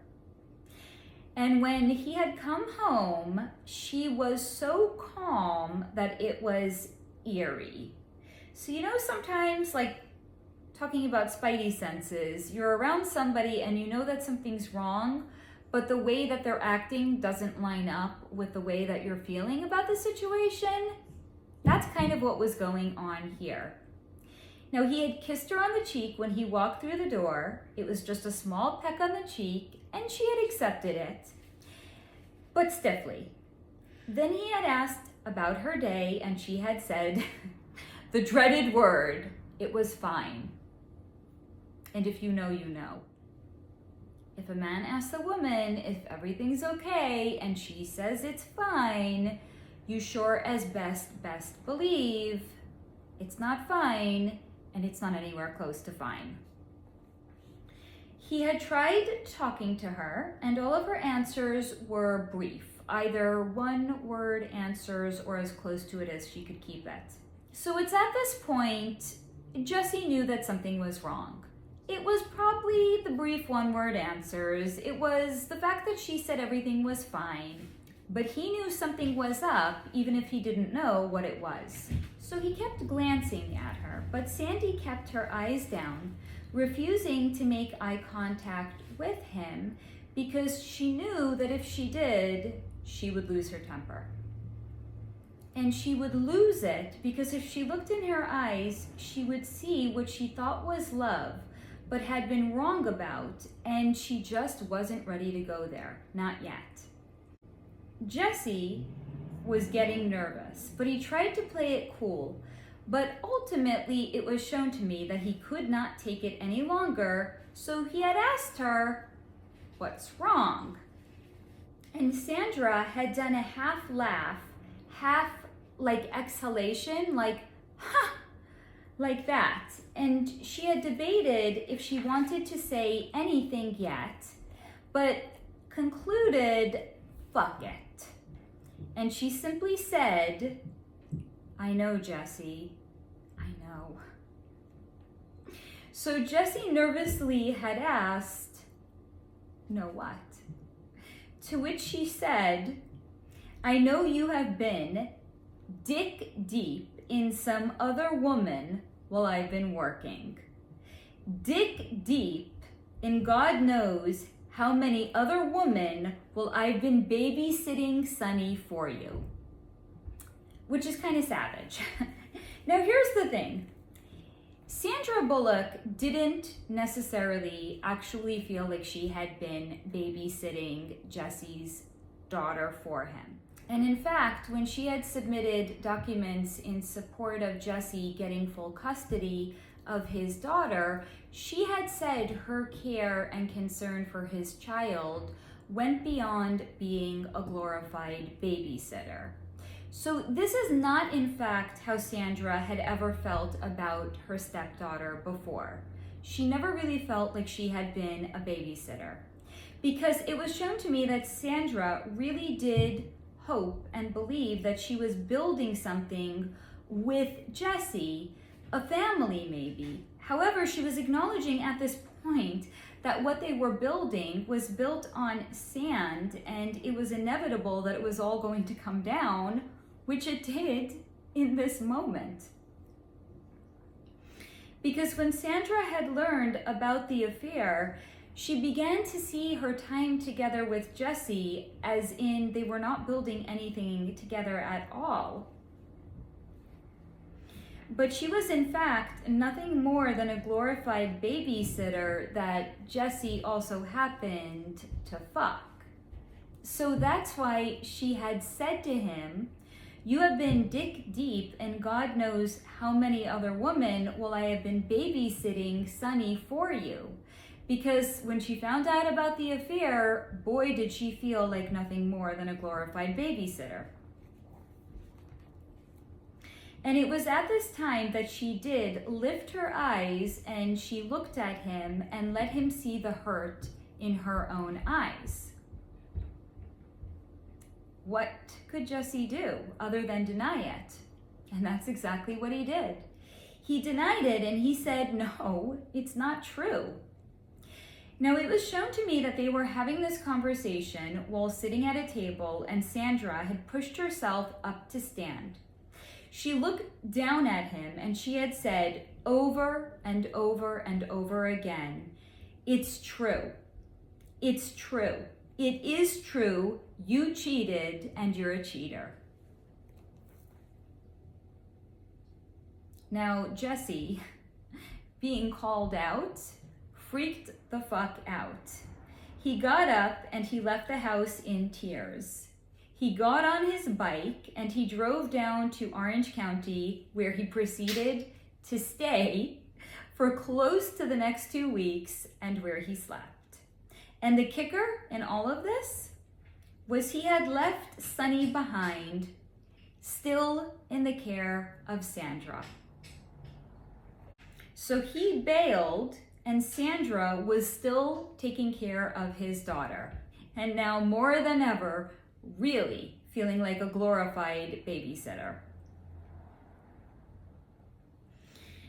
And when he had come home, she was so calm that it was eerie. So you know, sometimes, like talking about spidey senses, you're around somebody and you know that something's wrong, but the way that they're acting doesn't line up with the way that you're feeling about the situation. That's kind of what was going on here. Now, he had kissed her on the cheek when he walked through the door. It was just a small peck on the cheek, and she had accepted it, but stiffly. Then he had asked about her day, and she had said the dreaded word, it was fine. And if you know, you know. If a man asks a woman if everything's okay and she says it's fine, you sure as best believe it's not fine, and it's not anywhere close to fine. He had tried talking to her, and all of her answers were brief, either one-word answers or as close to it as she could keep it. So it's at this point, Jessie knew that something was wrong. It was probably the brief one-word answers. It was the fact that she said everything was fine, but he knew something was up, even if he didn't know what it was. So he kept glancing at her, but Sandy kept her eyes down, refusing to make eye contact with him because she knew that if she did, she would lose her temper. And she would lose it because if she looked in her eyes, she would see what she thought was love, but had been wrong about, and she just wasn't ready to go there, not yet. Jessie was getting nervous, but he tried to play it cool. But ultimately, it was shown to me that he could not take it any longer, so he had asked her, "What's wrong?" And Sandra had done a half laugh, half like exhalation, like, ha, like that. And she had debated if she wanted to say anything yet, but concluded, fuck it. And she simply said, "I know, Jessie, I know." So Jessie nervously had asked, "Know what?" To which she said, "I know you have been dick deep in some other woman while I've been working. Dick deep in God knows how many other women while I've been babysitting Sonny for you." Which is kind of savage. Now here's the thing. Sandra Bullock didn't necessarily actually feel like she had been babysitting Jessie's daughter for him. And in fact, when she had submitted documents in support of Jessie getting full custody of his daughter, she had said her care and concern for his child went beyond being a glorified babysitter. So this is not, in fact, how Sandra had ever felt about her stepdaughter before. She never really felt like she had been a babysitter, because it was shown to me that Sandra really did hope and believe that she was building something with Jessie, a family maybe. However, she was acknowledging at this point that what they were building was built on sand, and it was inevitable that it was all going to come down, which it did in this moment. Because when Sandra had learned about the affair, she began to see her time together with Jessie as in they were not building anything together at all. But she was in fact nothing more than a glorified babysitter that Jessie also happened to fuck. So that's why she had said to him, "You have been dick deep and God knows how many other women will I have been babysitting Sonny for you." Because when she found out about the affair, boy, did she feel like nothing more than a glorified babysitter. And it was at this time that she did lift her eyes and she looked at him and let him see the hurt in her own eyes. What could Jessie do other than deny it? And that's exactly what he did. He denied it and he said, "No, it's not true." Now, it was shown to me that they were having this conversation while sitting at a table and Sandra had pushed herself up to stand. She looked down at him and she had said over and over and over again, "It's true. It's true. It is true. You cheated and you're a cheater." Now, Jessie, being called out, freaked the fuck out. He got up and he left the house in tears. He got on his bike and he drove down to Orange County, where he proceeded to stay for close to the next 2 weeks and where he slept. And the kicker in all of this was he had left Sonny behind, still in the care of Sandra. So he bailed and Sandra was still taking care of his daughter. And now more than ever, really feeling like a glorified babysitter.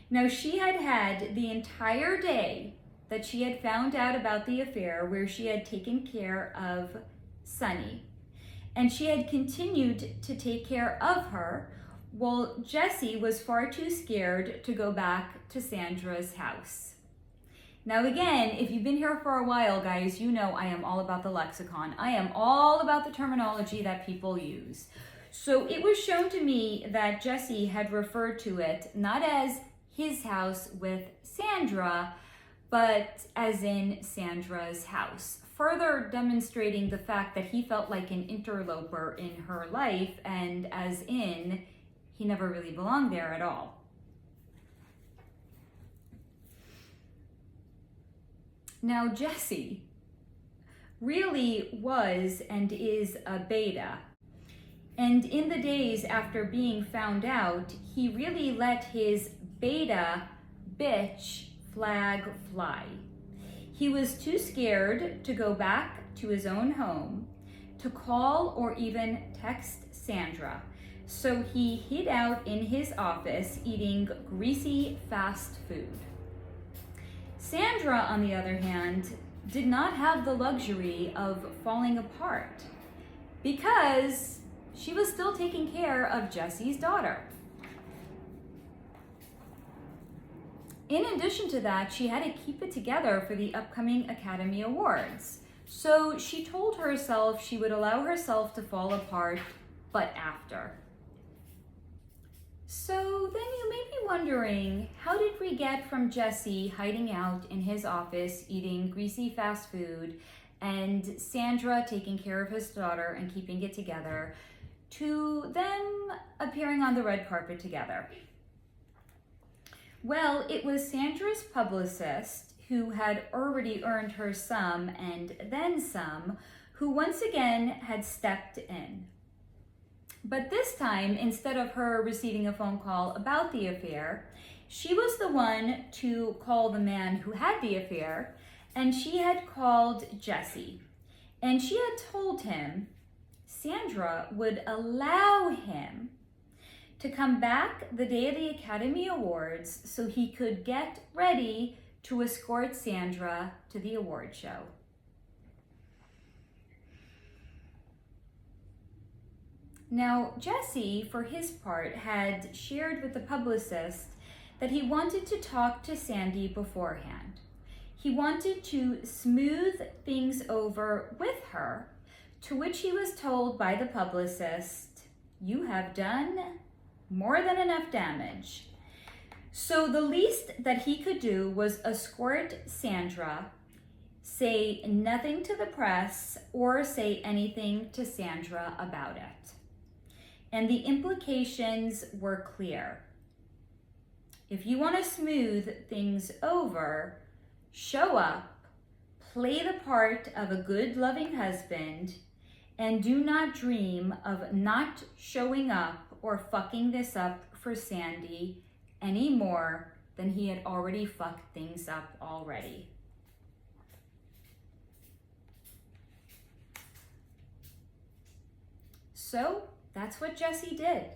Now, she had had the entire day that she had found out about the affair where she had taken care of Sonny, and she had continued to take care of her while Jessie was far too scared to go back to Sandra's house. Now again, if you've been here for a while, guys, you know I am all about the lexicon. I am all about the terminology that people use. So it was shown to me that Jessie had referred to it not as his house with Sandra, but as in Sandra's house, further demonstrating the fact that he felt like an interloper in her life, and as in, he never really belonged there at all. Now, Jessie really was and is a beta. And in the days after being found out, he really let his beta bitch flag fly. He was too scared to go back to his own home, to call or even text Sandra. So he hid out in his office eating greasy fast food. Sandra, on the other hand, did not have the luxury of falling apart because she was still taking care of Jessie's daughter. In addition to that, she had to keep it together for the upcoming Academy Awards. So she told herself she would allow herself to fall apart, but after. So then you may be wondering, how did we get from Jessie hiding out in his office eating greasy fast food and Sandra taking care of his daughter and keeping it together, to them appearing on the red carpet together. Well, it was Sandra's publicist, who had already earned her some and then some, who once again had stepped in. But this time, instead of her receiving a phone call about the affair, she was the one to call the man who had the affair, and she had called Jessie. And she had told him Sandra would allow him to come back the day of the Academy Awards so he could get ready to escort Sandra to the award show. Now, Jessie, for his part, had shared with the publicist that he wanted to talk to Sandy beforehand. He wanted to smooth things over with her, to which he was told by the publicist, "You have done more than enough damage." So the least that he could do was escort Sandra, say nothing to the press, or say anything to Sandra about it. And the implications were clear. If you want to smooth things over, show up, play the part of a good, loving husband, and do not dream of not showing up or fucking this up for Sandy any more than he had already fucked things up already. So that's what Jessie did.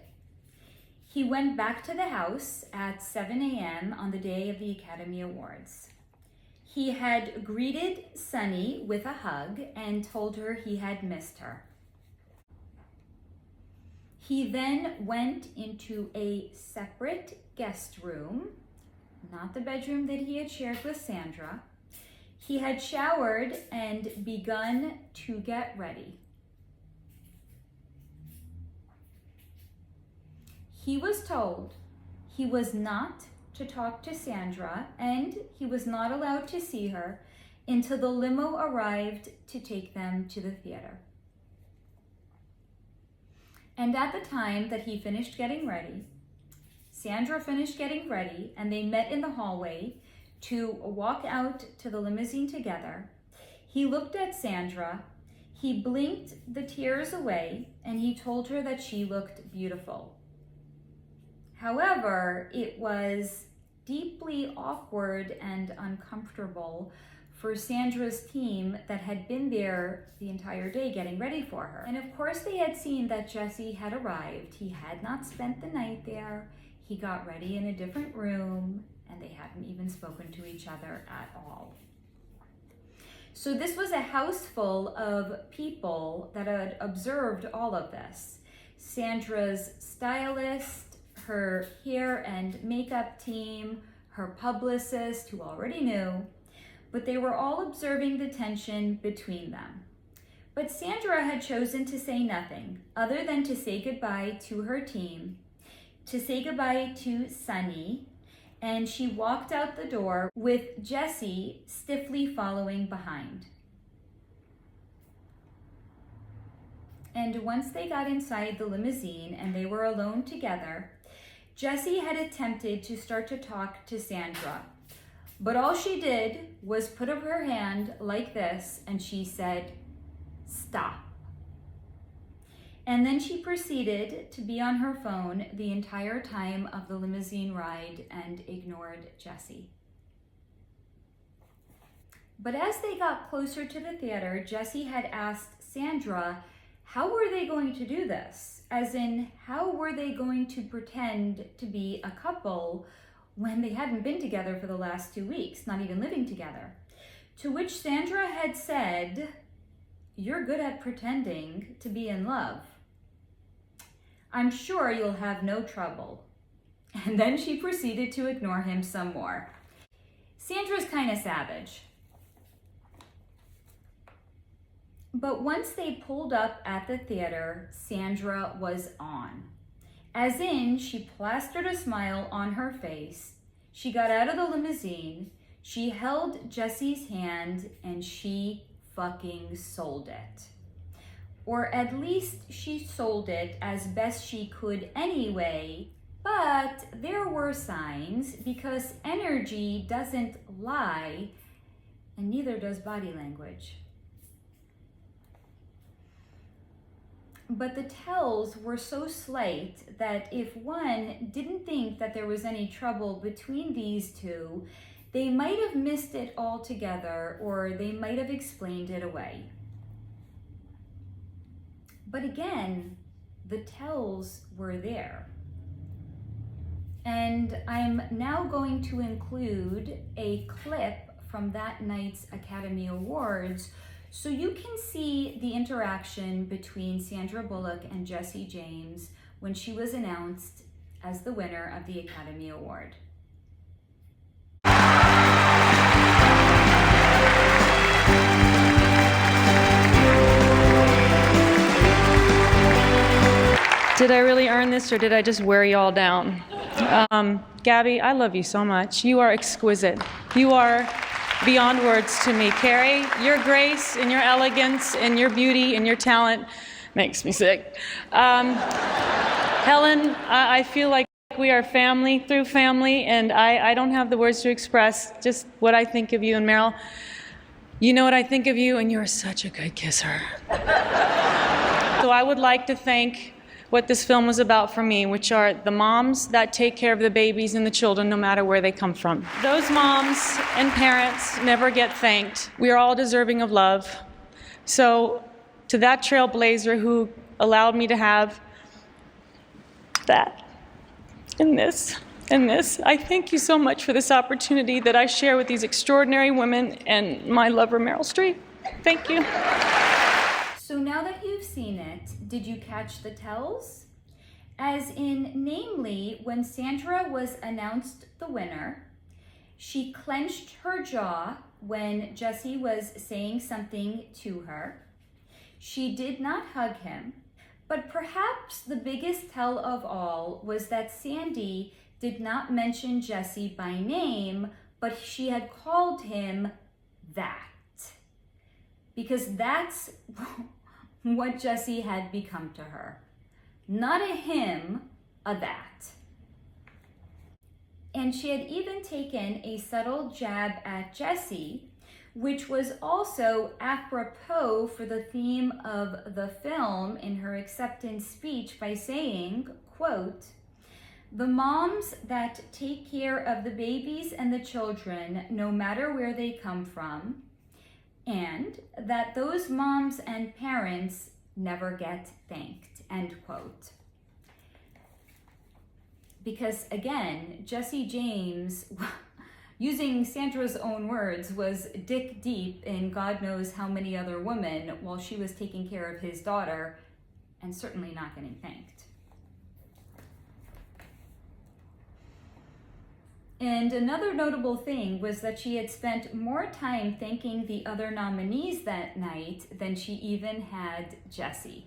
He went back to the house at 7 a.m. on the day of the Academy Awards. He had greeted Sunny with a hug and told her he had missed her. He then went into a separate guest room, not the bedroom that he had shared with Sandra. He had showered and begun to get ready. He was told he was not to talk to Sandra and he was not allowed to see her until the limo arrived to take them to the theater. And at the time that he finished getting ready, Sandra finished getting ready, and they met in the hallway to walk out to the limousine together. He looked at Sandra, he blinked the tears away, and he told her that she looked beautiful. However, it was deeply awkward and uncomfortable for Sandra's team that had been there the entire day getting ready for her. And of course they had seen that Jessie had arrived. He had not spent the night there. He got ready in a different room, and they hadn't even spoken to each other at all. So this was a house full of people that had observed all of this. Sandra's stylist, her hair and makeup team, her publicist, who already knew, but they were all observing the tension between them. But Sandra had chosen to say nothing other than to say goodbye to her team, to say goodbye to Sunny, and she walked out the door with Jessie stiffly following behind. And once they got inside the limousine and they were alone together, Jessie had attempted to start to talk to Sandra, but all she did was put up her hand like this, and she said, "Stop." And then she proceeded to be on her phone the entire time of the limousine ride and ignored Jessie. But as they got closer to the theater, Jessie had asked Sandra, how were they going to do this? As in, how were they going to pretend to be a couple when they hadn't been together for the last 2 weeks, not even living together? To which Sandra had said, "You're good at pretending to be in love. I'm sure you'll have no trouble." And then she proceeded to ignore him some more. Sandra's kind of savage. But once they pulled up at the theater, Sandra was on. As in, she plastered a smile on her face. She got out of the limousine, she held Jessie's hand, and she fucking sold it. Or at least she sold it as best she could anyway, but there were signs because energy doesn't lie and neither does body language. But the tells were so slight that if one didn't think that there was any trouble between these two, they might have missed it altogether, or they might have explained it away. But again, the tells were there. And I'm now going to include a clip from that night's Academy Awards so you can see the interaction between Sandra Bullock and Jessie James when she was announced as the winner of the Academy Award. Did I really earn this, or did I just wear you all down? Gabby, I love you so much. You are exquisite. You are beyond words to me. Carrie, your grace and your elegance and your beauty and your talent makes me sick. Helen, I feel like we are family through family, and I don't have the words to express just what I think of you. And Meryl, you know what I think of you, and you're such a good kisser. So I would like to thank what this film was about for me, which are the moms that take care of the babies and the children no matter where they come from. Those moms and parents never get thanked. We are all deserving of love. So to that trailblazer who allowed me to have that and this, I thank you so much for this opportunity that I share with these extraordinary women and my lover, Meryl Streep. Thank you. So now that you've seen it, did you catch the tells? As in, namely, when Sandra was announced the winner, she clenched her jaw when Jessie was saying something to her. She did not hug him, but perhaps the biggest tell of all was that Sandy did not mention Jessie by name, but she had called him that. Because that's what Jessie had become to her. Not a him, a that. And she had even taken a subtle jab at Jessie, which was also apropos for the theme of the film in her acceptance speech by saying, quote, "The moms that take care of the babies and the children, no matter where they come from, and that those moms and parents never get thanked," end quote. Because again, Jessie James, using Sandra's own words, was dick deep in God knows how many other women while she was taking care of his daughter and certainly not getting thanked. And another notable thing was that she had spent more time thanking the other nominees that night than she even had Jessie.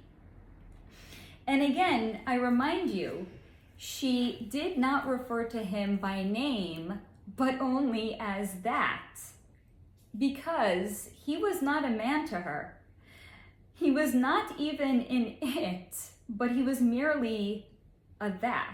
And again, I remind you, she did not refer to him by name, but only as that, because he was not a man to her. He was not even in it, but he was merely a that.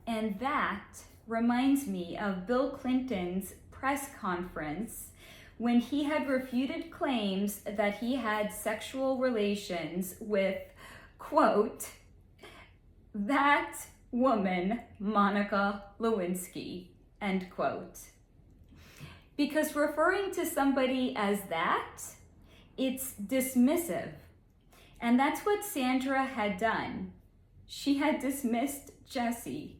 And that reminds me of Bill Clinton's press conference when he had refuted claims that he had sexual relations with, quote, "that woman, Monica Lewinsky," end quote. Because referring to somebody as that, it's dismissive. And that's what Sandra had done. She had dismissed Jessie.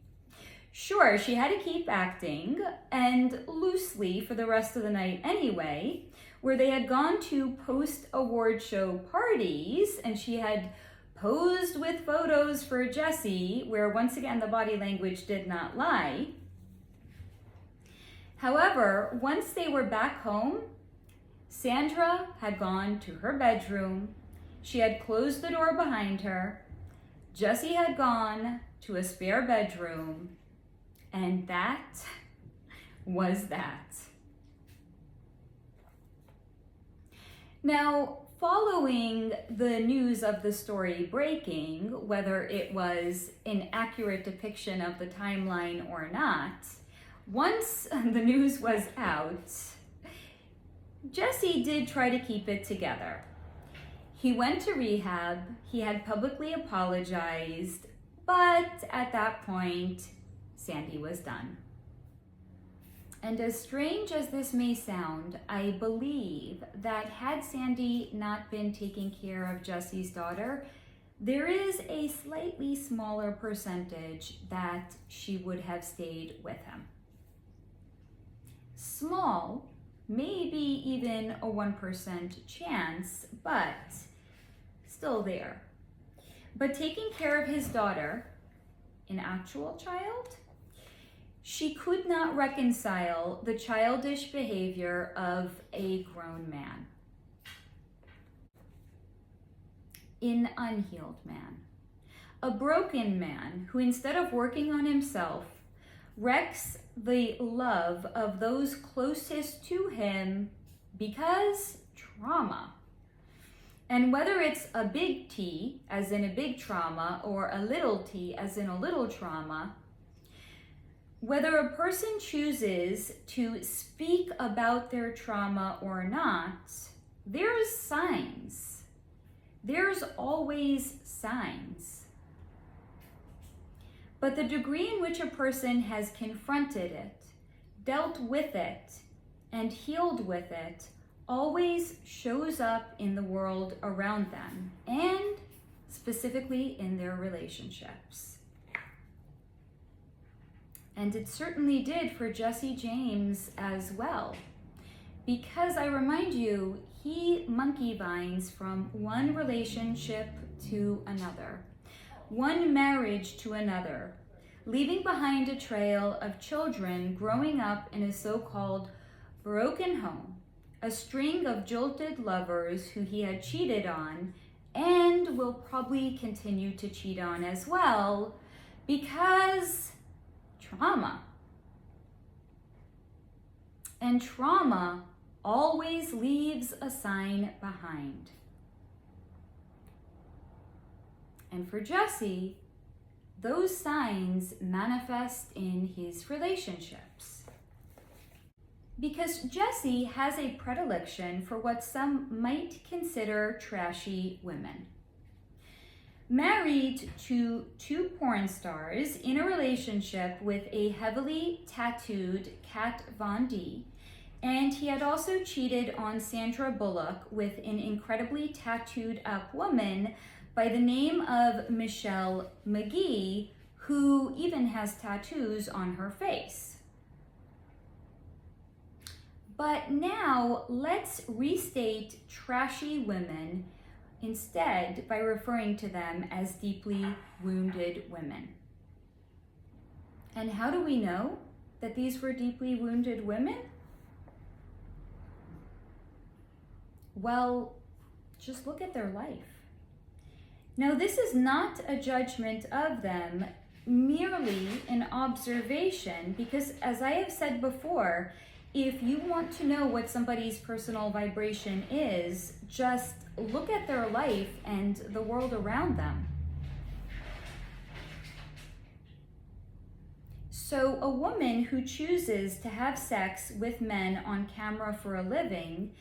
Sure, she had to keep acting, and loosely for the rest of the night anyway, where they had gone to post-award show parties, and she had posed with photos for Jessie, where once again the body language did not lie. However, once they were back home, Sandra had gone to her bedroom, she had closed the door behind her, Jessie had gone to a spare bedroom, and that was that. Now, following the news of the story breaking, whether it was an accurate depiction of the timeline or not, once the news was out, Jessie did try to keep it together. He went to rehab, he had publicly apologized, but at that point, Sandy was done. And as strange as this may sound, I believe that had Sandy not been taking care of Jessie's daughter, there is a slightly smaller percentage that she would have stayed with him. Small, maybe even a 1% chance, but still there. But taking care of his daughter, an actual child, she could not reconcile the childish behavior of a grown man, an unhealed man, a broken man who, instead of working on himself, wrecks the love of those closest to him because trauma. And whether it's a big T, as in a big trauma, or a little t, as in a little trauma, whether a person chooses to speak about their trauma or not, there's signs. There's always signs. But the degree in which a person has confronted it, dealt with it, and healed with it always shows up in the world around them, and specifically in their relationships. And it certainly did for Jesse James as well, because I remind you, he monkey vines from one relationship to another, one marriage to another, leaving behind a trail of children growing up in a so-called broken home, a string of jilted lovers who he had cheated on and will probably continue to cheat on as well, because trauma. And trauma always leaves a sign behind. And for Jesse, those signs manifest in his relationships. Because Jesse has a predilection for what some might consider trashy women. Married to 2 porn stars in a relationship with a heavily tattooed Kat Von D, and he had also cheated on Sandra Bullock with an incredibly tattooed up woman by the name of Michelle McGee, who even has tattoos on her face. But now let's restate trashy women instead by referring to them as deeply wounded women. And how do we know that these were deeply wounded women? Well, just look at their life. Now, this is not a judgment of them, merely an observation, because as I have said before, if you want to know what somebody's personal vibration is, just look at their life and the world around them. So a woman who chooses to have sex with men on camera for a living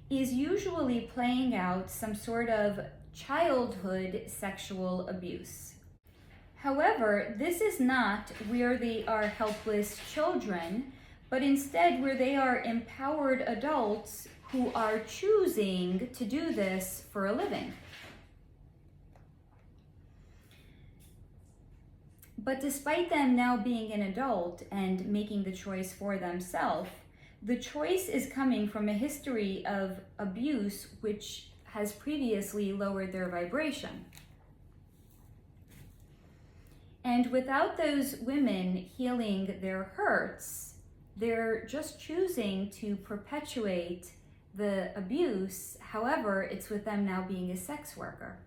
is usually playing out some sort of childhood sexual abuse. However, this is not where they are helpless children, but instead where they are empowered adults who are choosing to do this for a living. But despite them now being an adult and making the choice for themselves, the choice is coming from a history of abuse which has previously lowered their vibration. And without those women healing their hurts, they're just choosing to perpetuate the abuse. However, it's with them now being a sex worker.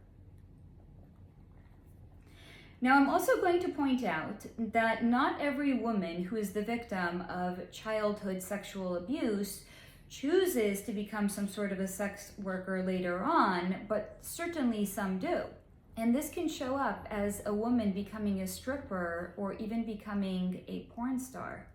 Now, I'm also going to point out that not every woman who is the victim of childhood sexual abuse chooses to become some sort of a sex worker later on, but certainly some do. And this can show up as a woman becoming a stripper or even becoming a porn star.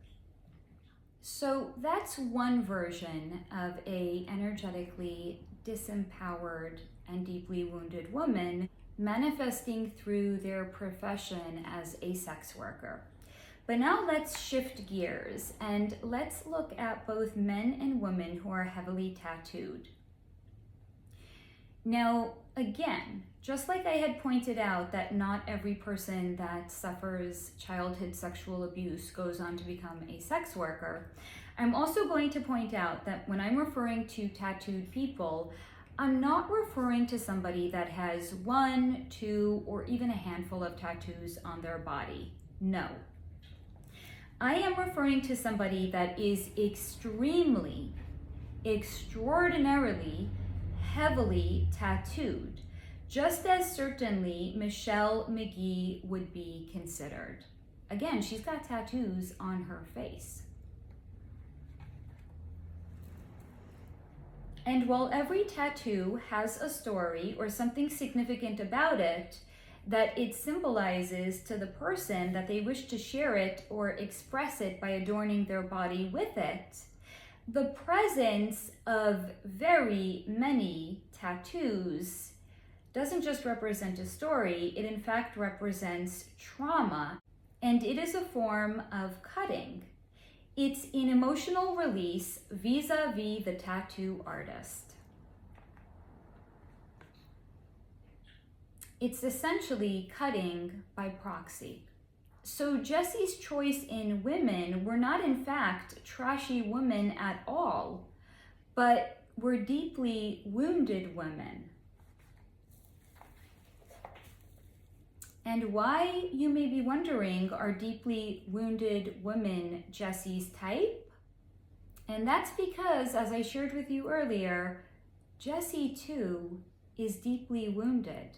So that's one version of a energetically disempowered and deeply wounded woman manifesting through their profession as a sex worker. But now let's shift gears and let's look at both men and women who are heavily tattooed. Now, again, just like I had pointed out that not every person that suffers childhood sexual abuse goes on to become a sex worker, I'm also going to point out that when I'm referring to tattooed people, I'm not referring to somebody that has 1, 2, or even a handful of tattoos on their body. No. I am referring to somebody that is extraordinarily, heavily tattooed, just as certainly Michelle McGee would be considered. Again, she's got tattoos on her face. And while every tattoo has a story or something significant about it that it symbolizes to the person that they wish to share it or express it by adorning their body with it, the presence of very many tattoos doesn't just represent a story, it in fact represents trauma, and it is a form of cutting. It's an emotional release vis-a-vis the tattoo artist. It's essentially cutting by proxy. So Jessie's choice in women were not in fact trashy women at all, but were deeply wounded women. And why, you may be wondering, are deeply wounded women Jessie's type? And that's because, as I shared with you earlier, Jessie too is deeply wounded.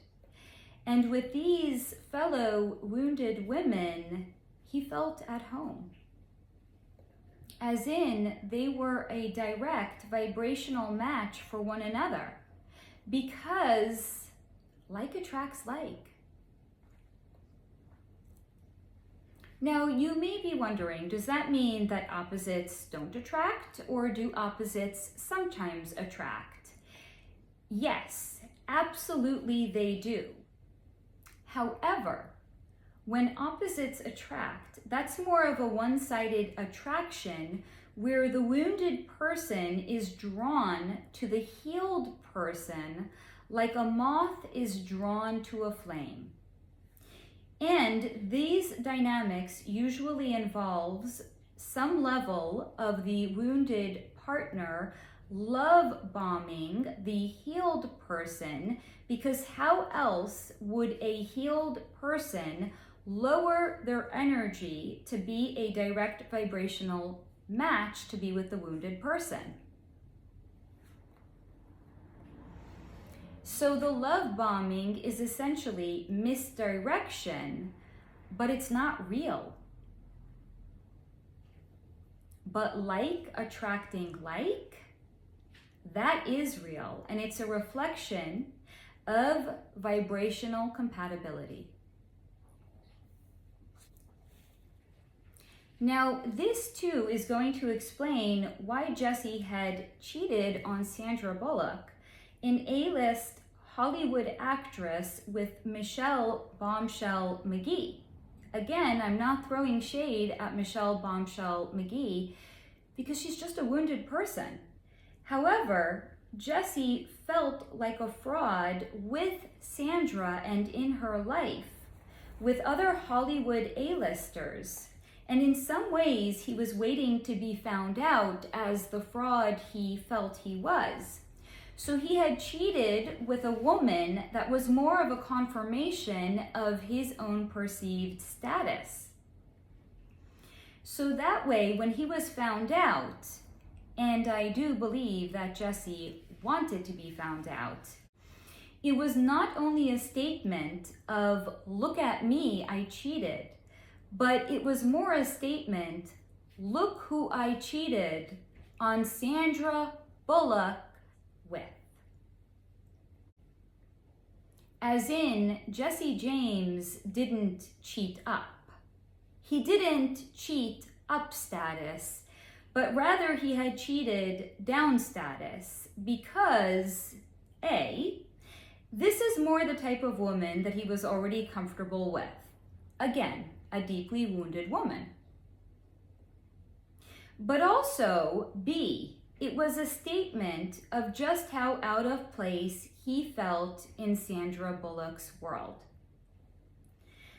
And with these fellow wounded women, he felt at home. As in, they were a direct vibrational match for one another, because like attracts like. Now, you may be wondering, does that mean that opposites don't attract, or do opposites sometimes attract? Yes, absolutely they do. However, when opposites attract, that's more of a one-sided attraction where the wounded person is drawn to the healed person like a moth is drawn to a flame. And these dynamics usually involves some level of the wounded partner love bombing the healed person, because how else would a healed person lower their energy to be a direct vibrational match to be with the wounded person? So the love bombing is essentially misdirection, but it's not real. But like attracting like, that is real, and it's a reflection of vibrational compatibility. Now, this too is going to explain why Jessie had cheated on Sandra Bullock, an A-list Hollywood actress, with Michelle Bombshell McGee. Again, I'm not throwing shade at Michelle Bombshell McGee because she's just a wounded person. However, Jessie felt like a fraud with Sandra and in her life with other Hollywood A-listers. And in some ways, he was waiting to be found out as the fraud he felt he was. So he had cheated with a woman that was more of a confirmation of his own perceived status. So that way, when he was found out, and I do believe that Jessie wanted to be found out, it was not only a statement of, look at me, I cheated, but it was more a statement, look who I cheated on Sandra Bullock with. As in, Jesse James didn't cheat up. He didn't cheat up status, but rather he had cheated down status because, A, this is more the type of woman that he was already comfortable with. Again, a deeply wounded woman. But also, B, it was a statement of just how out of place he felt in Sandra Bullock's world.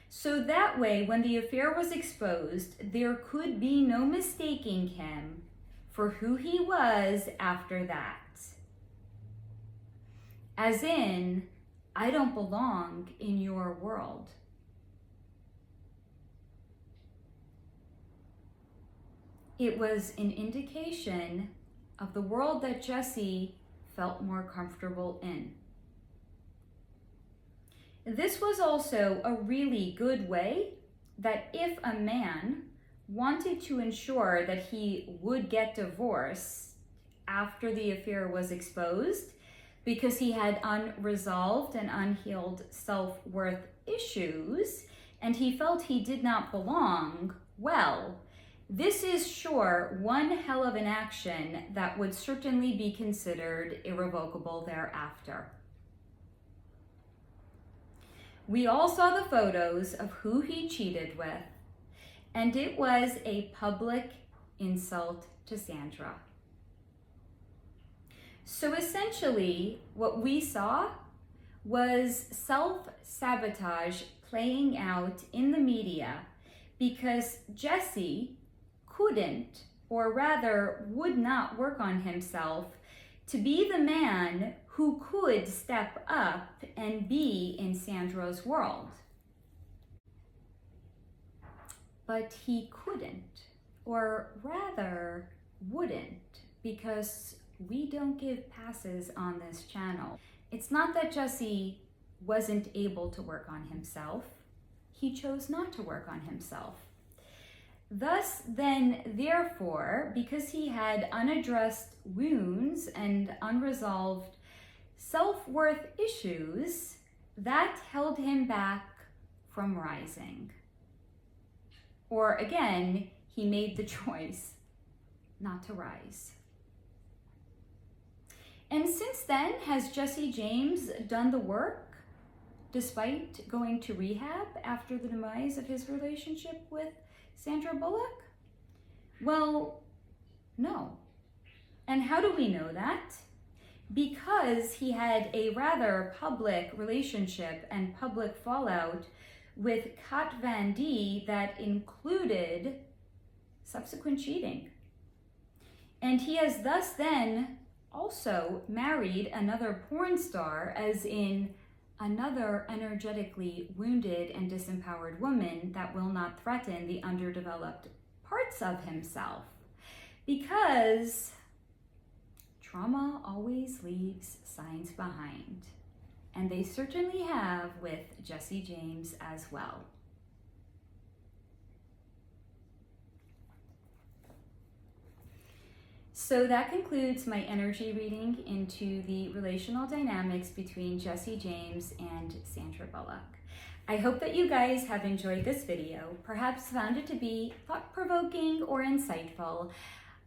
So that way, when the affair was exposed, there could be no mistaking him for who he was after that. As in, I don't belong in your world. It was an indication of the world that Jessie felt more comfortable in. This was also a really good way that if a man wanted to ensure that he would get divorced after the affair was exposed because he had unresolved and unhealed self-worth issues and he felt he did not belong, well, this is sure one hell of an action that would certainly be considered irrevocable thereafter. We all saw the photos of who he cheated with, and it was a public insult to Sandra. So essentially, what we saw was self-sabotage playing out in the media because Jesse couldn't, or rather would not work on himself to be the man who could step up and be in Sandra's world. But he couldn't, or rather wouldn't, because we don't give passes on this channel. It's not that Jesse wasn't able to work on himself. He chose not to work on himself. Thus, then, therefore, because he had unaddressed wounds and unresolved self-worth issues, that held him back from rising. Or again, he made the choice not to rise. And since then, has Jesse James done the work despite going to rehab after the demise of his relationship with Sandra Bullock? Well, no. And how do we know that? Because he had a rather public relationship and public fallout with Kat Van D that included subsequent cheating. And he has thus then also married another porn star, as in another energetically wounded and disempowered woman that will not threaten the underdeveloped parts of himself. Because trauma always leaves signs behind. And they certainly have with Jesse James as well. So that concludes my energy reading into the relational dynamics between Jesse James and Sandra Bullock. I hope that you guys have enjoyed this video, perhaps found it to be thought-provoking or insightful.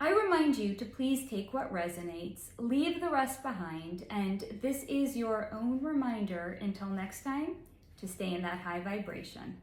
I remind you to please take what resonates, leave the rest behind, and this is your own reminder until next time to stay in that high vibration.